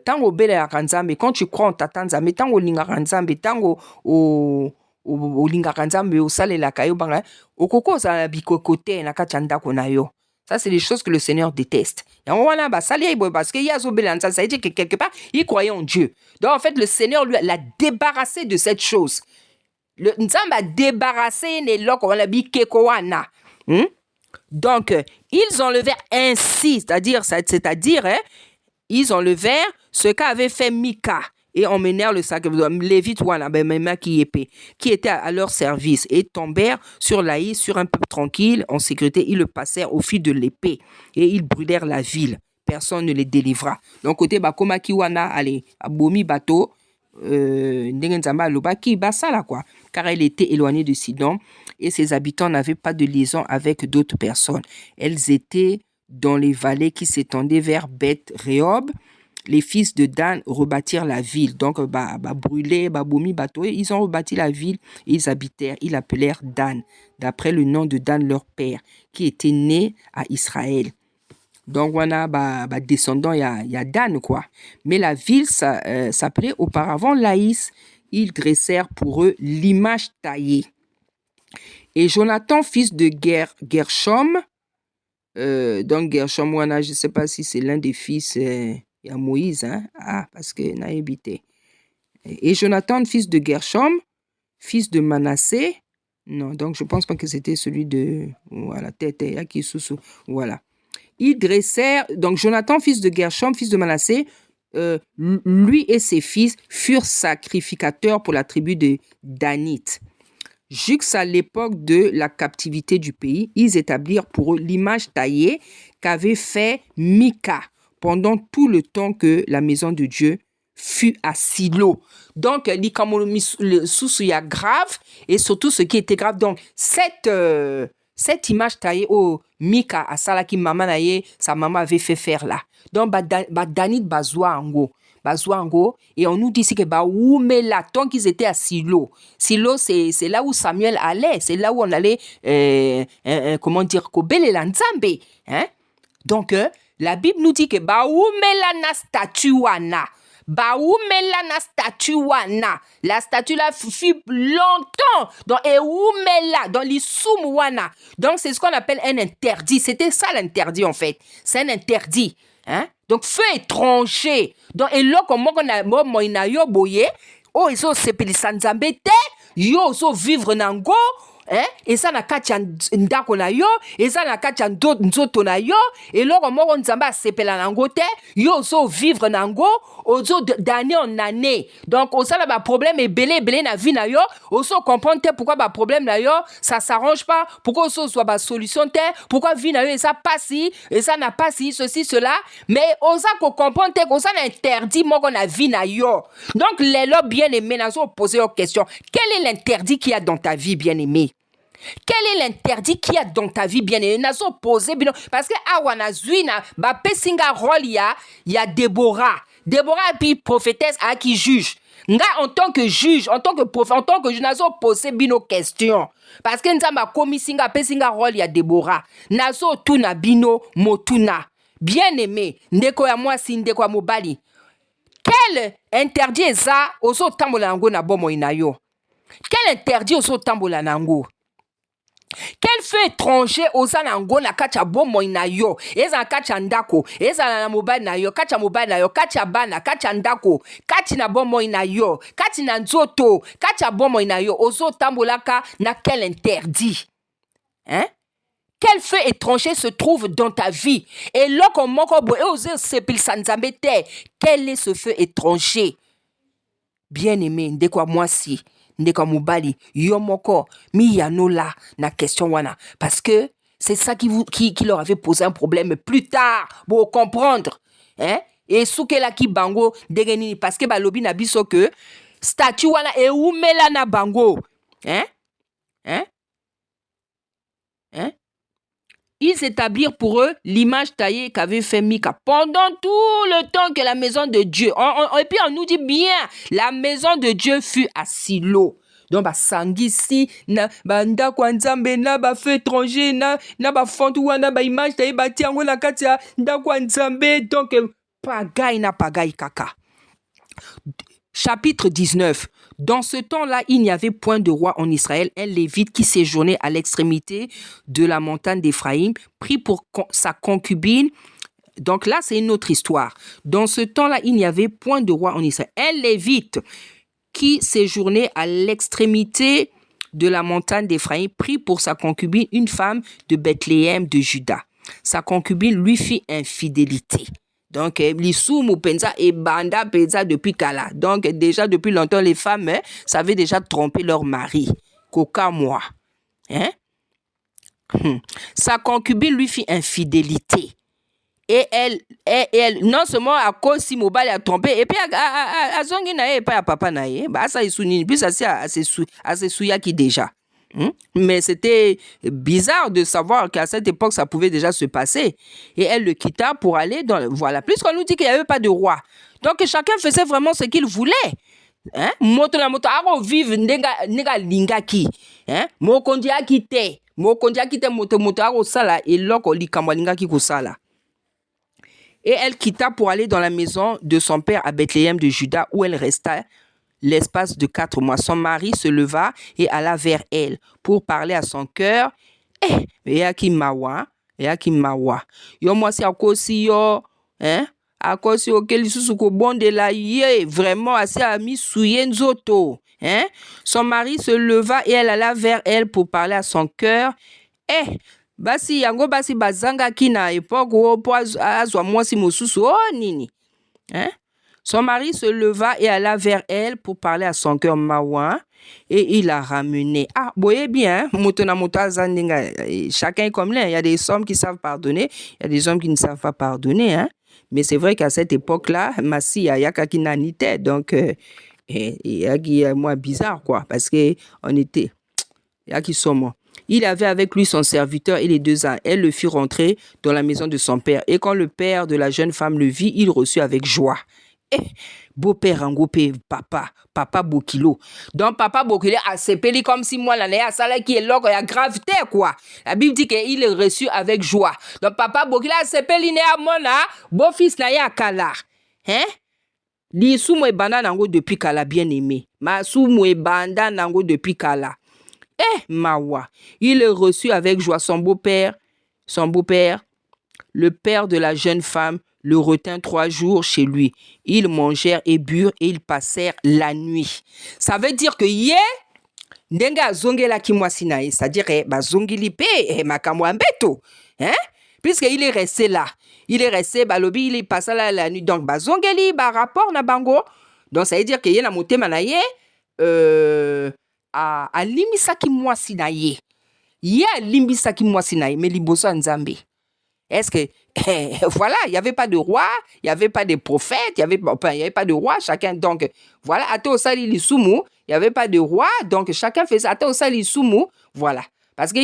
tango belelaka Nzambe, quand tu crois en tata Nzambe, tango lingaka Nzambe, tango lingaka Nzambe, osalelaka yo banga, okoko ozala bikokote na kati ya ndako na yo. Ça, c'est des choses que le Seigneur déteste. Parce qu'il y a ça veut dire que quelque part, il croyait en Dieu. Donc, en fait, le Seigneur lui l'a débarrassé de cette chose. Le Nzamba a débarrassé les locs, Donc, ils enlevèrent ainsi, c'est-à-dire, ils enlevèrent ce qu'avait fait Mika et emmenèrent le sacrificateur, Lévite qui était à leur service et tombèrent sur l'Aïs, sur un peuple tranquille, en sécurité. Ils le passèrent au fil de l'épée et ils brûlèrent la ville. Personne ne les délivra. Donc, côté Bakoma Kiwana, allez, Abomi Bato, Ndengenzamba Lobaki, Basala, quoi. Car elle était éloignée de Sidon et ses habitants n'avaient pas de liaison avec d'autres personnes. Elles étaient dans les vallées qui s'étendaient vers Beth Rehob. Les fils de Dan rebâtirent la ville. Donc, brûlé, boumi, bateau. Ils ont rebâti la ville et ils habitèrent. Ils l'appelèrent Dan, d'après le nom de Dan, leur père, qui était né à Israël. Donc, voilà, descendant, il y a Dan, quoi. Mais la ville s'appelait auparavant Laïs. Ils dressèrent pour eux l'image taillée. Et Jonathan, fils de Gershom, donc Gershom, je ne sais pas si c'est l'un des fils... Il y a Moïse, hein? Ah, parce que n'a habité. Et Jonathan, fils de Gershom, fils de Manassé. Non, donc je pense pas que c'était celui de... Voilà, voilà. Ils dressèrent... Donc Jonathan, fils de Gershom, fils de Manassé, lui et ses fils furent sacrificateurs pour la tribu de Danite. Jusqu'à l'époque de la captivité du pays, ils établirent pour eux l'image taillée qu'avait fait Mika pendant tout le temps que la maison de Dieu fut à Silo. Donc, le sous-ya grave, et surtout ce qui était grave. Donc, cette image taillée au Mika Asala qui maman naye, sa maman avait fait faire là. Donc, Danit Bazwa Ango, et on nous dit que là, tant qu'ils étaient à Silo. Silo, c'est là où Samuel allait, c'est là où on allait, comment dire, Kobele Lanzambe. Hein? Donc, la Bible nous dit que na statue wana. Na statue wana. La statue là fut longtemps dans Eumela, dans l'Issum wana. Donc, c'est ce qu'on appelle un interdit. C'était ça l'interdit, en fait. C'est un interdit. Hein? Donc, feu étranger. Donc, et là, comme moi, yo boye, oh, ils sont sepeli sanzambete, yo, so vivre nango, hein? Et ça, na kacha ndako na yo, et ça, na kacha nzoto na yo, et là, comme moi, nzamba sepela nango te, yo, so vivre nango, ozo d'année en année. Donc, au ça, là, problème est belé na vie na yo, oso comprendre pourquoi problème na yo, ça s'arrange pas, pourquoi oso soit solution te, pourquoi vie na yo, et ça passe si, et ça n'a pas si, ceci, cela, mais osa ko comprendre que ça interdit, moi, qu'on a vie na yo. Donc, les lots bien aimés, na so poser aux questions. Quel est l'interdit qu'il y a dans ta vie, bien aimé? Quel est l'interdit qu'il y a dans ta vie, bien aimé? Nazo posé, parce que awana zuina, ba pesinga rôle ya Déborah. Déborah puis prophétesse à qui juge. Nga en tant que juge, en tant que prophète, en tant que juge, nazo posé bino question. Parce que nzamba komi singa pesinga rôle ya Déborah. Nazo tuna bino motuna. Bien aimé, ndeko ya mwasi ndeko ya mobali. Quel interdit est ça oso tambola nango na bomo inayo? Quel interdit oso tambola nango? Quel feu étranger oza nango na kacha bomo na yo? Eza na kacha ndako, eza na mobile na yo, kacha mobile na yo, kacha bana, kacha ndako, kachi na bomo na yo, kachi na nzoto, kacha bomo na yo, ozo tambolaka na quel interdit? Hein? Quel feu étranger se trouve dans ta vie? Et là, quel est ce feu étranger? Bien-aimé, ndekwa mwasi, ndekwa mobali, yomoko, mi yanola na question wana. Parce que c'est ça qui leur avait posé un problème plus tard, pour comprendre. Hein? Et souke la ki bango, degenini, parce que balobi na biso que statue wana e umela na bango. Hein? Hein? Hein? Ils établirent pour eux l'image taillée qu'avait fait Mika pendant tout le temps que la maison de Dieu. Et puis on nous dit bien, la maison de Dieu fut à Silo. Donc, sangisi, na ndako nzambe, na feu étranger, na fontu wana, image taillée, tiango na katia, ndako nzambe. Donc, pagaille kaka. Chapitre 19. Dans ce temps-là, il n'y avait point de roi en Israël. Un lévite qui séjournait à l'extrémité de la montagne d'Éphraïm prit pour sa concubine. Donc là, c'est une autre histoire. Dans ce temps-là, il n'y avait point de roi en Israël. Un lévite qui séjournait à l'extrémité de la montagne d'Éphraïm prit pour sa concubine une femme de Bethléem de Juda. Sa concubine lui fit infidélité. Donc, l'issou penza et banda penza depuis Kala. Donc, déjà depuis longtemps, les femmes savaient déjà tromper leur mari. Coca moi. Hein? Sa concubine lui fit infidélité. Et elle, non seulement à cause si mobile a trompé, et puis à zongi na pas à papa na bah ça est souni, puis ça c'est à ses souya qui déjà. Mais c'était bizarre de savoir qu'à cette époque, ça pouvait déjà se passer. Et elle le quitta pour aller dans... Voilà, puisqu'on nous dit qu'il n'y avait pas de roi. Donc, chacun faisait vraiment ce qu'il voulait. Hein? Moto na moto, aro vive nega lingaki. Hein? Mokondi akite moto aro sala et loko likamwa lingaki ko sala. Et elle quitta pour aller dans la maison de son père à Bethléem de Juda où elle resta l'espace de 4 mois. Son mari se leva et alla vers elle pour parler à son cœur. Yaki mawa. Yo moi si akosi yo, hein? Akosi okel susu ko bonde la ye, vraiment assez ami souye nzoto, hein? Son mari se leva et elle alla vers elle pour parler à son cœur. Basi yango basi bazanga kina époque wo po azwa moi si mosusu nini, hein? Son mari se leva et alla vers elle pour parler à son cœur mawa et il la ramené. Boyez bien, chacun est comme l'un. Il y a des hommes qui savent pardonner, il y a des hommes qui ne savent pas pardonner. Hein? Mais c'est vrai qu'à cette époque-là, Massi, il y a qui n'anité. Donc, il y a qui est moins bizarre, quoi. Parce qu'on était. Il y a qui sont morts. Il avait avec lui son serviteur et les 2 ans. Elle le fit rentrer dans la maison de son père. Et quand le père de la jeune femme le vit, il reçut avec joie. Eh, beau-père Angopé, papa Bokilo. Donc, papa Bokilo a s'épelé comme si moi, l'année à ça, qui est là, il y a gravité, quoi. La Bible dit qu'il est reçu avec joie. Donc, papa Bokilo a s'épelé, il est à mon beau-fils, n'a à Kala. Hein? Li sumo e banda nango depuis Kala, bien aimé. Ma sumo e banda nango depuis Kala. Mawa, il est reçu avec joie son beau-père, le père de la jeune femme, le retint 3 jours chez lui. Ils mangèrent et burent et ils passèrent la nuit. Ça veut dire que ndenga zongela kimwasinae, c'est-à-dire zongilipe makamwambeto, hein? Puisqu'il est resté là. Il est resté, lobi, il est passé là la nuit. Donc, zongeli, rapport na bango. Donc, ça veut dire que yé na motema na ye, alimbisaki mwasi na ye. Ye alimbisaki mwasi na ye, mais liboso ya Nzambe. Est-ce que, voilà, il n'y avait pas de roi, il n'y avait pas de prophète, il n'y avait pas de roi, chacun, donc, voilà, ate osali lisumu, il n'y avait pas de roi, donc chacun faisait, ate osali lisumu, voilà. Parce que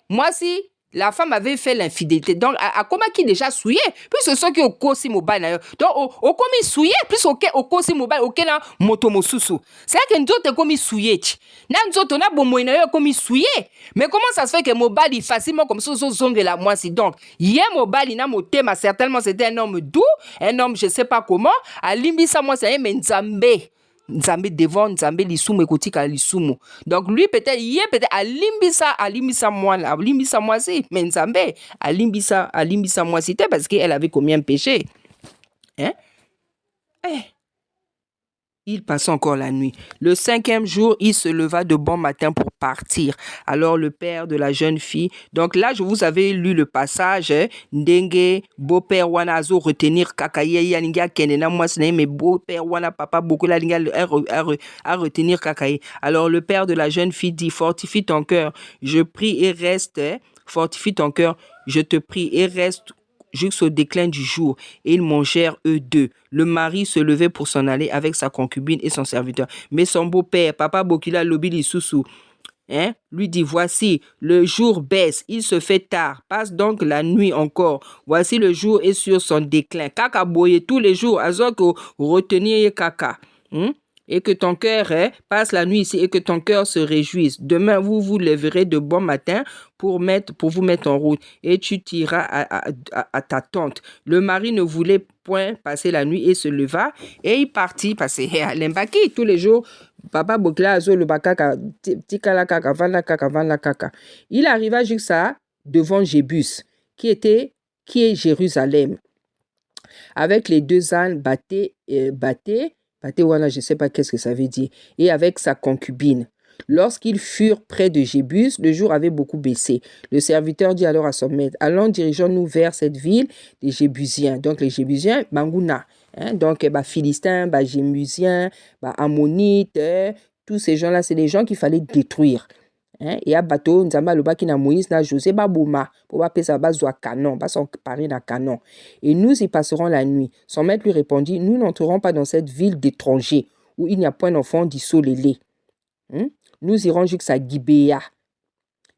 mwasi, la femme avait fait l'infidélité. Donc, à comment qui déjà souillé? Puis ce sont qui au kosi mobile. Donc, au commis souillé, plus au kosi mobile, au kena motomosusu. C'est là que nous autres commis souillé. Nous autres, on a bon moyen commis souillé. Mais comment ça se fait que mobile est facilement comme ça, zongue la moi si donc, hier mobile, il n'a moté, mais certainement c'était un homme doux, un homme, je sais pas comment, à limbisa moi, c'est un Nzambe. Nzambe devant Nzambe lisumu ekotika lisumu. Donc lui peut-être alimbisa moi si, mais Nzambe alimbisa moi si parce qu'elle avait commis un péché. Hein? Il passa encore la nuit. Le 5e jour, il se leva de bon matin pour partir. Alors le père de la jeune fille, donc là, je vous avais lu le passage, Ndenge, beau-père wana azo retenir kakaye yaninga kenena mwasne, mais beau-père wana papa beaucoup la à retenir kakaye. Alors le père de la jeune fille dit, fortifie ton cœur, je prie et reste, fortifie ton cœur, je te prie et reste jusqu'au déclin du jour, et ils mangèrent eux 2. Le mari se levait pour s'en aller avec sa concubine et son serviteur. Mais son beau-père, papa Bokila Lobili Soussou, lui dit, voici, le jour baisse, il se fait tard, passe donc la nuit encore. Voici le jour est sur son déclin. Kaka boye tous les jours, azoko retenir kaka. Et que ton cœur passe la nuit ici et que ton cœur se réjouisse. Demain, vous vous lèverez de bon matin pour vous mettre en route et tu tireras à ta tente. Le mari ne voulait point passer la nuit et se leva et il partit passer à l'embaki tous les jours. Papa Bokla azo le bakaka tikala kaka vanda kaka. Il arriva jusqu'à devant Jébus qui est Jérusalem. Avec les 2 ânes battés, voilà, je ne sais pas qu'est-ce que ça veut dire, et avec sa concubine. Lorsqu'ils furent près de Jébus, le jour avait beaucoup baissé. Le serviteur dit alors à son maître, allons, dirigeons-nous vers cette ville des Jébusiens. Donc les Jébusiens, Bangouna. Donc Philistins, Jébusiens, Ammonites, tous ces gens-là, c'est les gens qu'il fallait détruire. Et à bateau, nous avons le baki na Moïse, na José, Bouma, pour pesa bazwa canon, s'emparer d'un canon. Et nous y passerons la nuit. Son maître lui répondit, nous n'entrerons pas dans cette ville d'étrangers, où il n'y a point d'enfant d'isolé. Nous irons jusqu'à Gibéa.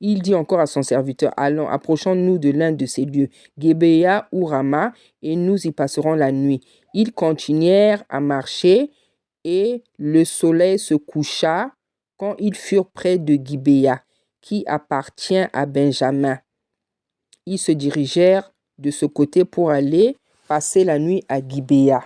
Il dit encore à son serviteur, allons, approchons-nous de l'un de ces lieux, Gibéa ou Rama, et nous y passerons la nuit. Ils continuèrent à marcher, et le soleil se coucha, quand ils furent près de Gibéa, qui appartient à Benjamin. Ils se dirigèrent de ce côté pour aller passer la nuit à Gibéa.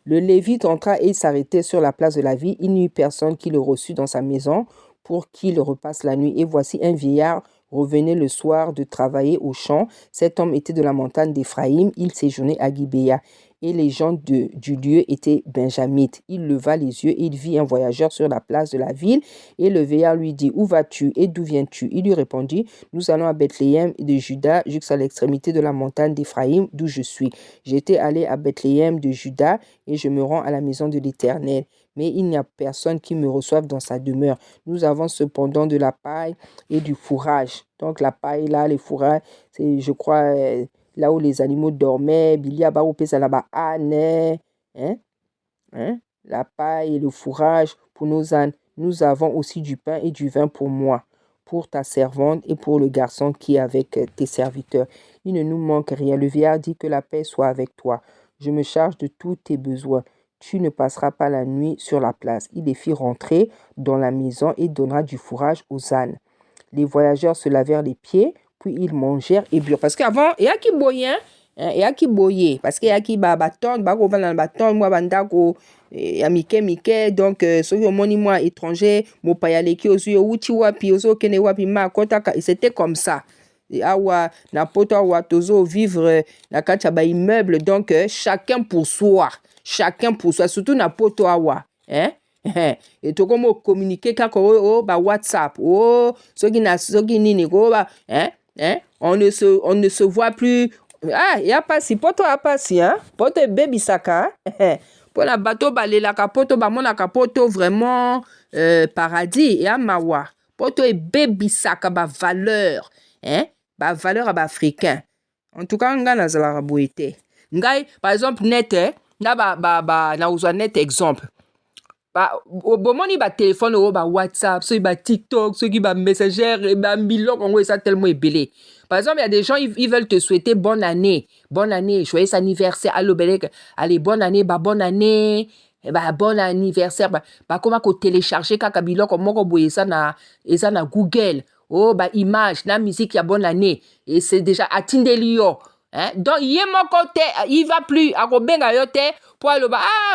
Le Lévite entra et s'arrêtait sur la place de la ville. Il n'y eut personne qui le reçut dans sa maison pour qu'il repasse la nuit. Et voici un vieillard revenait le soir de travailler au champ. Cet homme était de la montagne d'Éphraïm. Il séjournait à Gibéa. Et les gens du lieu étaient benjamites. Il leva les yeux et il vit un voyageur sur la place de la ville. Et le vieillard lui dit, où vas-tu et d'où viens-tu? Il lui répondit, nous allons à Bethléem de Juda jusqu'à l'extrémité de la montagne d'Éphraïm d'où je suis. J'étais allé à Bethléem de Juda et je me rends à la maison de l'Éternel. Mais il n'y a personne qui me reçoive dans sa demeure. Nous avons cependant de la paille et du fourrage. Donc la paille là, les fourrages, c'est, je crois, là où les animaux dormaient, bilia ba opesa la ba âne, hein? La paille et le fourrage pour nos ânes. Nous avons aussi du pain et du vin pour moi, pour ta servante et pour le garçon qui est avec tes serviteurs. Il ne nous manque rien. Le vieillard dit que la paix soit avec toi. Je me charge de tous tes besoins. Tu ne passeras pas la nuit sur la place. Il les fit rentrer dans la maison et donnera du fourrage aux ânes. Les voyageurs se lavèrent les pieds, puis ils mangèrent et burent. Parce qu'avant, il y a qui boyait, il y a qui boyait. Parce qu'il y a qui baton, baton, moi bandako, ya mike, donc, ceux qui ont moi étranger, mo payale ki osu yo uchi wapi, osu kene wapi ma kota, c'était comme ça. Awa, na poto awa, tozo vivre, na kacha ba immeuble, donc, chacun pour soi, surtout na poto awa, hein? Et tout comme communiquer kako ba WhatsApp ceux qui nini ba on ne se voit plus. Y a pas si poto a pas si hein poto baby saka pour la bateau balela ka poto ba mona ka poto vraiment paradis et amawa poto et baby saka ba valeur à ba africain. En tout cas nga na zala boité ngai par exemple net na na uzwa net exemple. Bomoni ba téléphone ba WhatsApp, ceux ba TikTok, ceux qui ba Messenger, ba bilok on ça tellement ébélé. Par exemple, il y a des gens ils veulent te souhaiter bonne année, joyeux anniversaire, allez bonne année, bon anniversaire, comment ko télécharger kaka bilok moko boye ça na Google. Image, na musique ya bonne année et c'est déjà atindeli yo. Donc, il est mon côté, il va plus à Robenga yote pour aller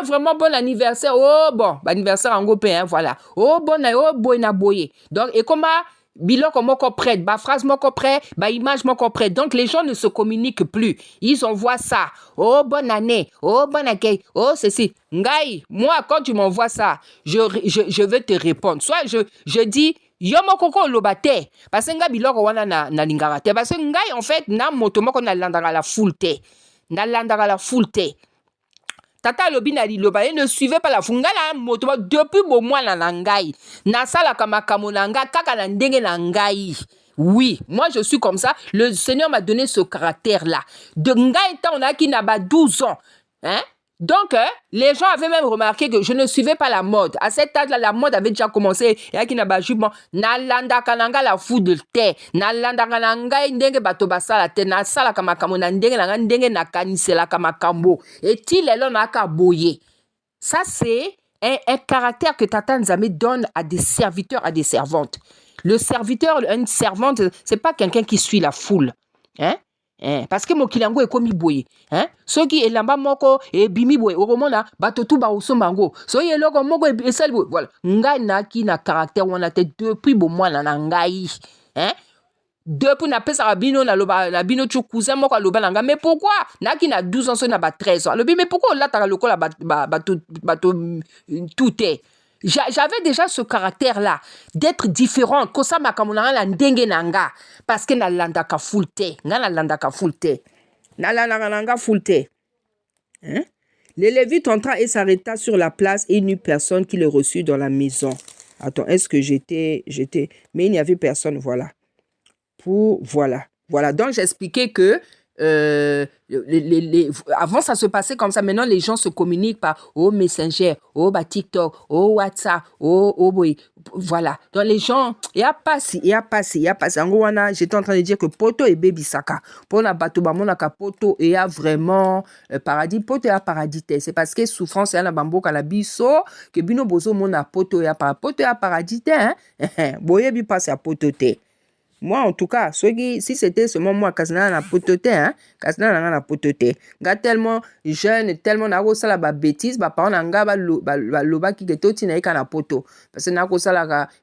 vraiment bon anniversaire. Bon anniversaire en gopé, voilà. Boy. Donc, et comment biloko moko prête, phrase moko prête, image moko prête. Donc, les gens ne se communiquent plus. Ils envoient ça. Bonne année. Bonne accueil. Ceci. Ngai, moi, quand tu m'envoies ça, je vais te répondre. Soit je dis, yo moko ko lobate parce que nga biloko wana na lingara te parce que ngai en fait na moto moko na landaka la full te tata lobi na liloba ne suivez pas la fungala moto depuis bo mwana na ngai na sala kama kamonanga kaka na ndenge na ngai. Oui, moi je suis comme ça. Le Seigneur m'a donné ce caractère là. De ngai tant on a qui n'a pas 12 ans, hein? Donc, les gens avaient même remarqué que je ne suivais pas la mode. À cet âge-là, la mode avait déjà commencé. Il y a qui n'a pas ju bon. Nalanda kananga la foudre te. Nalanda kananga ndenge bato basala te. Na sala kamakamo na ndenge na kanisela kamakambo. Et il est là na kaboye. Ça c'est un caractère que Tata Nzambe donne à des serviteurs, à des servantes. Le serviteur, une servante, c'est pas quelqu'un qui suit la foule, hein? Parce que mokilango est comme boye, hein? Ceux qui elamba moko et bimi boye au romona batotu ba osombango. So yeloko moko et sel boye. Voilà. Ngai na ki na caractère on a tête depuis bon moi na ngai, hein? Depuis na pesa rabino na loba la bino chu cousin moko loba nanga. Mais pourquoi na ki na 12 ans so na ba 13 ans. Mais pourquoi là ta lokola bato tout est. J'avais déjà ce caractère-là, d'être différent. Kosa makamuna la ndenge nanga. Parce que na landaka fulte. Na landaka fulte. Na landaka fulte. Le Lévite entra et s'arrêta sur la place et il n'y eut personne qui le reçut dans la maison. Attends, est-ce que j'étais... Mais il n'y avait personne, voilà. Voilà, donc j'expliquais que avant ça se passait comme ça. Maintenant les gens se communiquent par Messenger, TikTok, WhatsApp, boy. Voilà. Donc les gens, il y a pas si. En gros, j'étais en train de dire que poto et baby saka. Pour la bateau, monaka poto et a vraiment paradis. Poto et a paradis. C'est parce que souffrance et a la bambo kalabiso que bino bozo mona poto et a paradis. Boye bi passe à poto te. Moi, en tout cas, si c'était seulement moi, Kasna na potote, hein, Kasna na potote. Nga tellement jeune, tellement na la bêtise, parents nga loba ki ke toti na na poto. Parce que na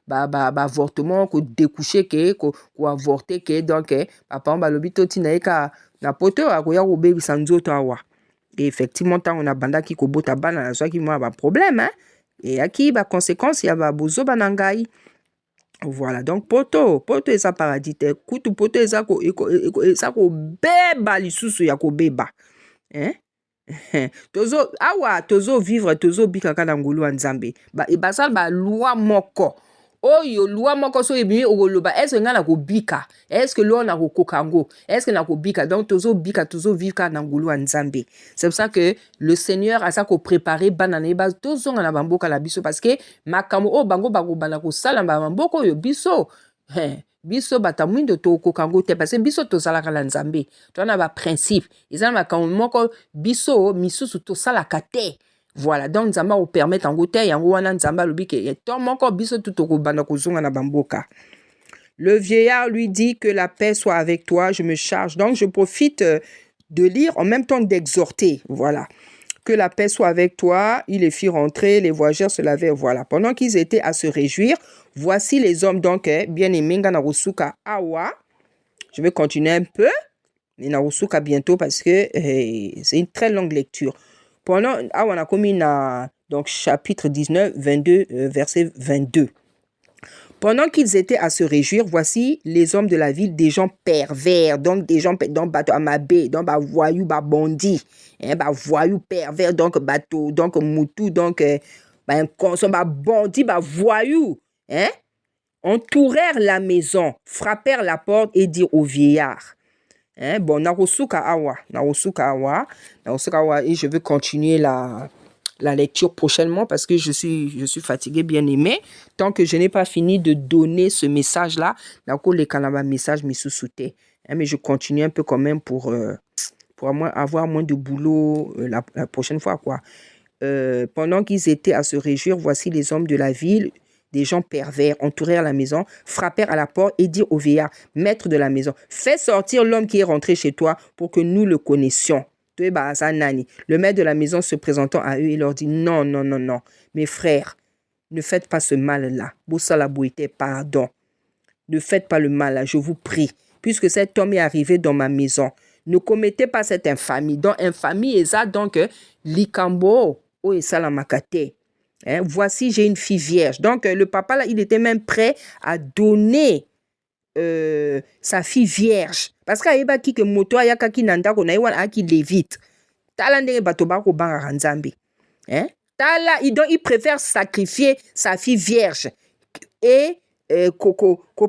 la avortement, ko découcher ke, ko avorter ke, donc, parents lobi toti na poto, akoya ko baby sanzoto awa. Et effectivement, tant on a banda ki ko bota bana, na soit ki moi ba problème, hein. Et aki ba conséquence, ya ba bozo banangai. Voilà, donc poto et ça paradis te kutu poto et ça ko beba lisusu ya ko beba, hein? Tozo vivre tozo bikaka na ngulu nzambe ba sal ba loi moko oyo loi moko so ebimi okoloba est-ce que nga na kobika est-ce que loi na kokokango est-ce que na kobika donc tozo bika tozo vivre na ngulu ya Nzambe. C'est pour ça que le Seigneur a ça ko préparer banane ba tozonga na bamboka la biso parce que makambo o bango bakobana kosala ba mboka oyo biso biso batamwindo to kokango te parce que biso tozalaka la Nzambe to na ba principe ezana makambo moko biso misusu tosalaka te. Voilà, donc Nzamba vous permet en goûter yango wana Nzamba lobi ke to moko biso tutoko banda kozonga na bamboka. Le vieillard lui dit que la paix soit avec toi, je me charge. Donc je profite de lire en même temps d'exhorter. Voilà. Que la paix soit avec toi. Il les fit rentrer, les voyageurs se lavèrent. Voilà. Pendant qu'ils étaient à se réjouir, voici les hommes donc bien aimés Narusuka Awa. Je vais continuer un peu. Narusuka bientôt parce que c'est une très longue lecture. Pendant, on a commis donc chapitre 19, 22, verset 22. Pendant qu'ils étaient à se réjouir, voici les hommes de la ville, des gens pervers, donc des gens dans bateau amabé, donc voyou, bandit, voyou pervers, donc bateau, donc moutou, donc bandit, voyou, entourèrent la maison, frappèrent la porte et dirent au vieillard. Bon, Narusuka Awa, et je vais continuer la lecture prochainement parce que je suis fatigué, bien aimé. Tant que je n'ai pas fini de donner ce message-là, message mais je continue un peu quand même pour avoir moins de boulot la prochaine fois, quoi. Pendant qu'ils étaient à se réjouir, voici les hommes de la ville, des gens pervers, entourèrent la maison, frappèrent à la porte et dirent au vieillard, maître de la maison, fais sortir l'homme qui est rentré chez toi pour que nous le connaissions. Le maître de la maison se présentant à eux, il leur dit, non, mes frères, ne faites pas ce mal-là. Pardon. Ne faites pas le mal là, je vous prie. Puisque cet homme est arrivé dans ma maison, ne commettez pas cette infamie. Donc, infamie, et ça, donc, likambo, o et salamakate. Voici, j'ai une fille vierge. Donc, le papa, là, il était même prêt à donner sa fille vierge. Parce qu'il y a qui que moto ya kaki nanda ko na iwan aki lévite. Tala ndenge bato ba ko banga Nzambe. Tala, il préfère sacrifier sa fille vierge et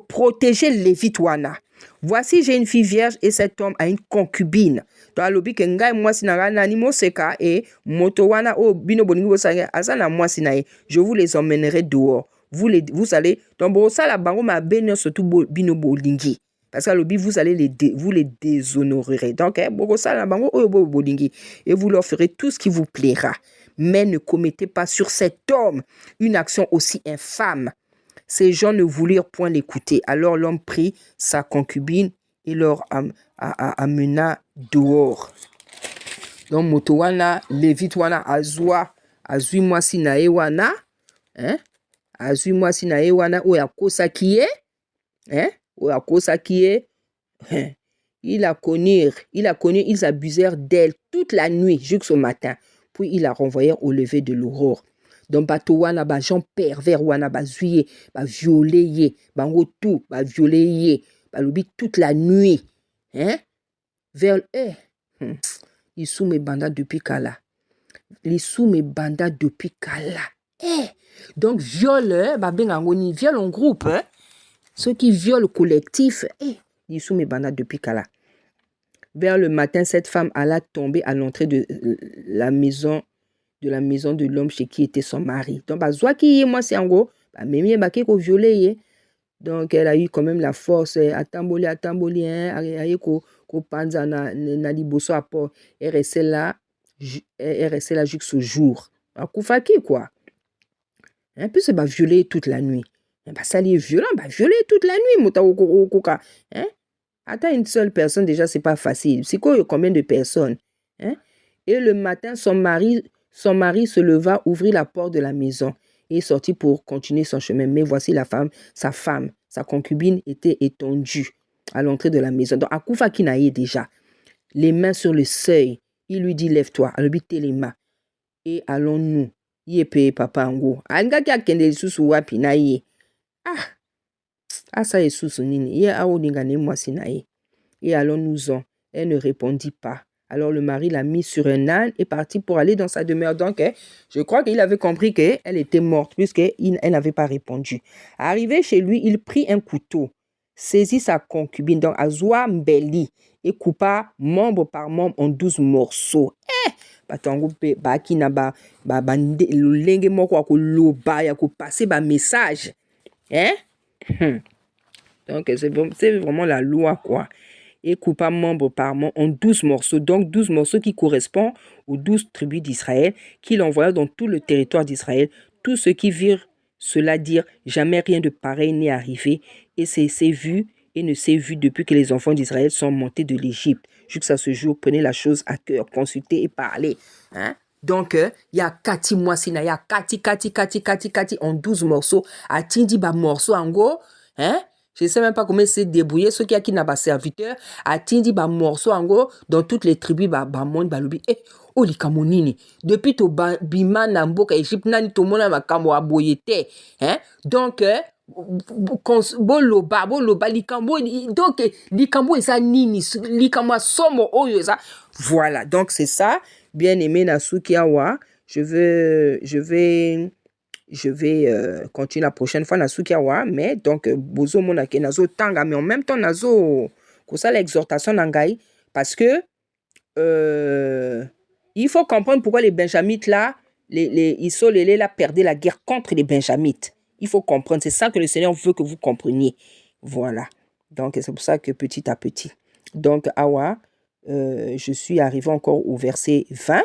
protéger lévite wana. Voici, j'ai une fille vierge et cet homme a une concubine. Donc, alobi ke ngai mwasi na nani moseka et moto wana o bino boningi bosanga azana mwasi na ye. Je vous les emmènerai dehors. Vous allez donc ça la bango ma benyo surtout bino bolingi. Parce que alobi vous allez vous les déshonorerez. Donc ça la bango o bolingi et vous leur ferez tout ce qui vous plaira. Mais ne commettez pas sur cet homme une action aussi infâme. Ces gens ne voulurent point l'écouter. Alors l'homme prit sa concubine et leur amena dehors. Donc motowana, Lévite wana azui mwasi na ye wana, azui mwasi na ye wana oya kosa kiye, oya kosa kiye, ils la connurent, ils abusèrent d'elle toute la nuit jusqu'au matin, puis ils la renvoyèrent au lever de l'aurore. Donc bato wana ba gens pervers wana ba zuye ba violer bango tout ba violer ba lobi toute la nuit vers ils sous mes bandas depuis kala donc viol ba benga ngoni viol en groupe ceux qui violent collectif ils sous mes bandas depuis kala. Vers le matin cette femme alla tomber à l'entrée de la maison de l'homme chez qui était son mari. Donc, moi, c'est en gros, violer. Donc, elle a eu quand même la force, atamboli, panza na liboso apport. Elle restait là jusqu'au jour. Koufaki, quoi. Un peu, c'est violer toute la nuit. Ça, il est violent, violer toute la nuit, Attends, une seule personne, déjà, c'est pas facile. C'est quoi, combien de personnes? Et le matin, son mari se leva, ouvrit la porte de la maison et sortit pour continuer son chemin. Mais voici sa concubine était étendue à l'entrée de la maison. Donc, Akoufa Kinaye déjà, les mains sur le seuil, il lui dit, lève-toi, alobite les mains et allons-nous. Yépe papa ngo. Anga ki akende susu wapi na ye. Ça est susu nini. Ye awo ninga ne mwasi na ye. Et allons-nous-en. Elle ne répondit pas. Alors le mari l'a mis sur un âne et parti pour aller dans sa demeure. Donc, je crois qu'il avait compris qu'elle était morte puisqu'elle n'avait pas répondu. Arrivé chez lui, il prit un couteau, saisit sa concubine, donc Azwa Mbeli, et coupa membre par membre en 12 morceaux. Batango pe baki na lenge moko akoloba ya ko passer message. Donc c'est vraiment la loi quoi. Et coupa membre par membre en 12 morceaux. Donc 12 morceaux qui correspondent aux 12 tribus d'Israël qu'il envoya dans tout le territoire d'Israël. Tous ceux qui virent cela dire jamais rien de pareil n'est arrivé et c'est vu et ne s'est vu depuis que les enfants d'Israël sont montés de l'Égypte. Jusqu'à ce jour, prenez la chose à cœur, consultez et parlez. Donc, il y a Kati Moissina, il y a Kati en 12 morceaux. Atindi ba morceau en gros, je ne sais même pas comment c'est débrouillé. Ceux qui n'a pas serviteur, Atindi ba morceau en gros, dans toutes les tribus, monde, balubi. Oh, li kamonini. Depuis to bima na mboka Egypte, nani to mona makambo aboyete. Donc, boloba likambo donc likambo eza nini likambo somo oyo eza voilà donc c'est ça bien aimé Nasuki Awa je vais continuer la prochaine fois Nasuki Awa mais donc bozo mona ke nazo tanga mais en même temps nazo ko ça l'exhortation nangai parce que il faut comprendre pourquoi les benjamites là les Isolélé là perdaient la guerre contre les benjamites. Il faut comprendre, c'est ça que le Seigneur veut que vous compreniez. Voilà. Donc, c'est pour ça que petit à petit. Donc, Awa, je suis arrivé encore au verset 20.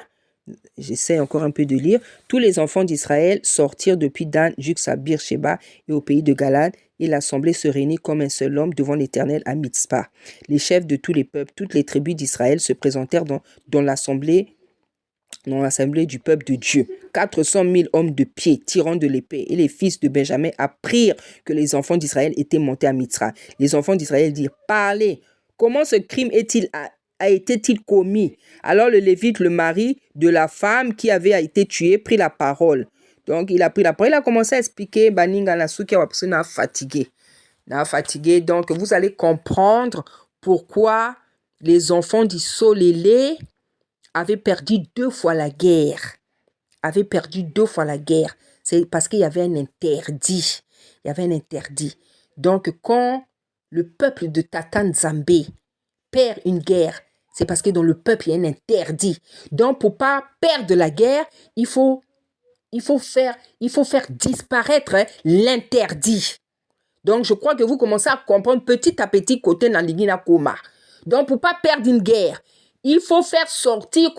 J'essaie encore un peu de lire. Tous les enfants d'Israël sortirent depuis Dan jusqu'à Beersheba et au pays de Galad, et l'assemblée se réunit comme un seul homme devant l'Éternel à Mitzpah. Les chefs de tous les peuples, toutes les tribus d'Israël se présentèrent dans l'assemblée du peuple de Dieu. 400 000 hommes de pied tirant de l'épée et les fils de Benjamin apprirent que les enfants d'Israël étaient montés à Mitra. Les enfants d'Israël dirent, parlez, comment ce crime a été-il commis? Alors le Lévite, le mari de la femme qui avait été tuée, prit la parole. Donc il a pris la parole, il a commencé à expliquer, Baninga Nasuki a fatigué. Donc vous allez comprendre pourquoi les enfants d'Isolélé avaient perdu 2 fois la guerre. C'est parce qu'il y avait un interdit. Donc, quand le peuple de Tata Nzambé perd une guerre, c'est parce que dans le peuple, il y a un interdit. Donc, pour ne pas perdre la guerre, il faut faire disparaître l'interdit. Donc, je crois que vous commencez à comprendre petit à petit côté Nandigina Koma. Donc, pour ne pas perdre une guerre, il faut faire sortir,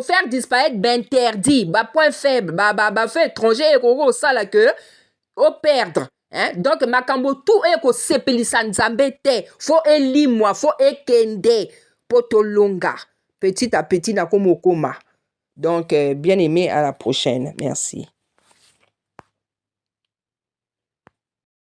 faire disparaître l'interdit, point faible, fait étranger, ça là que, au perdre. Donc, makambo tout est ko sepelisa nzambe te, faut elimwa, faut ekende, potolonga, petit à petit na komo koma. Donc, bien aimé, à la prochaine. Merci.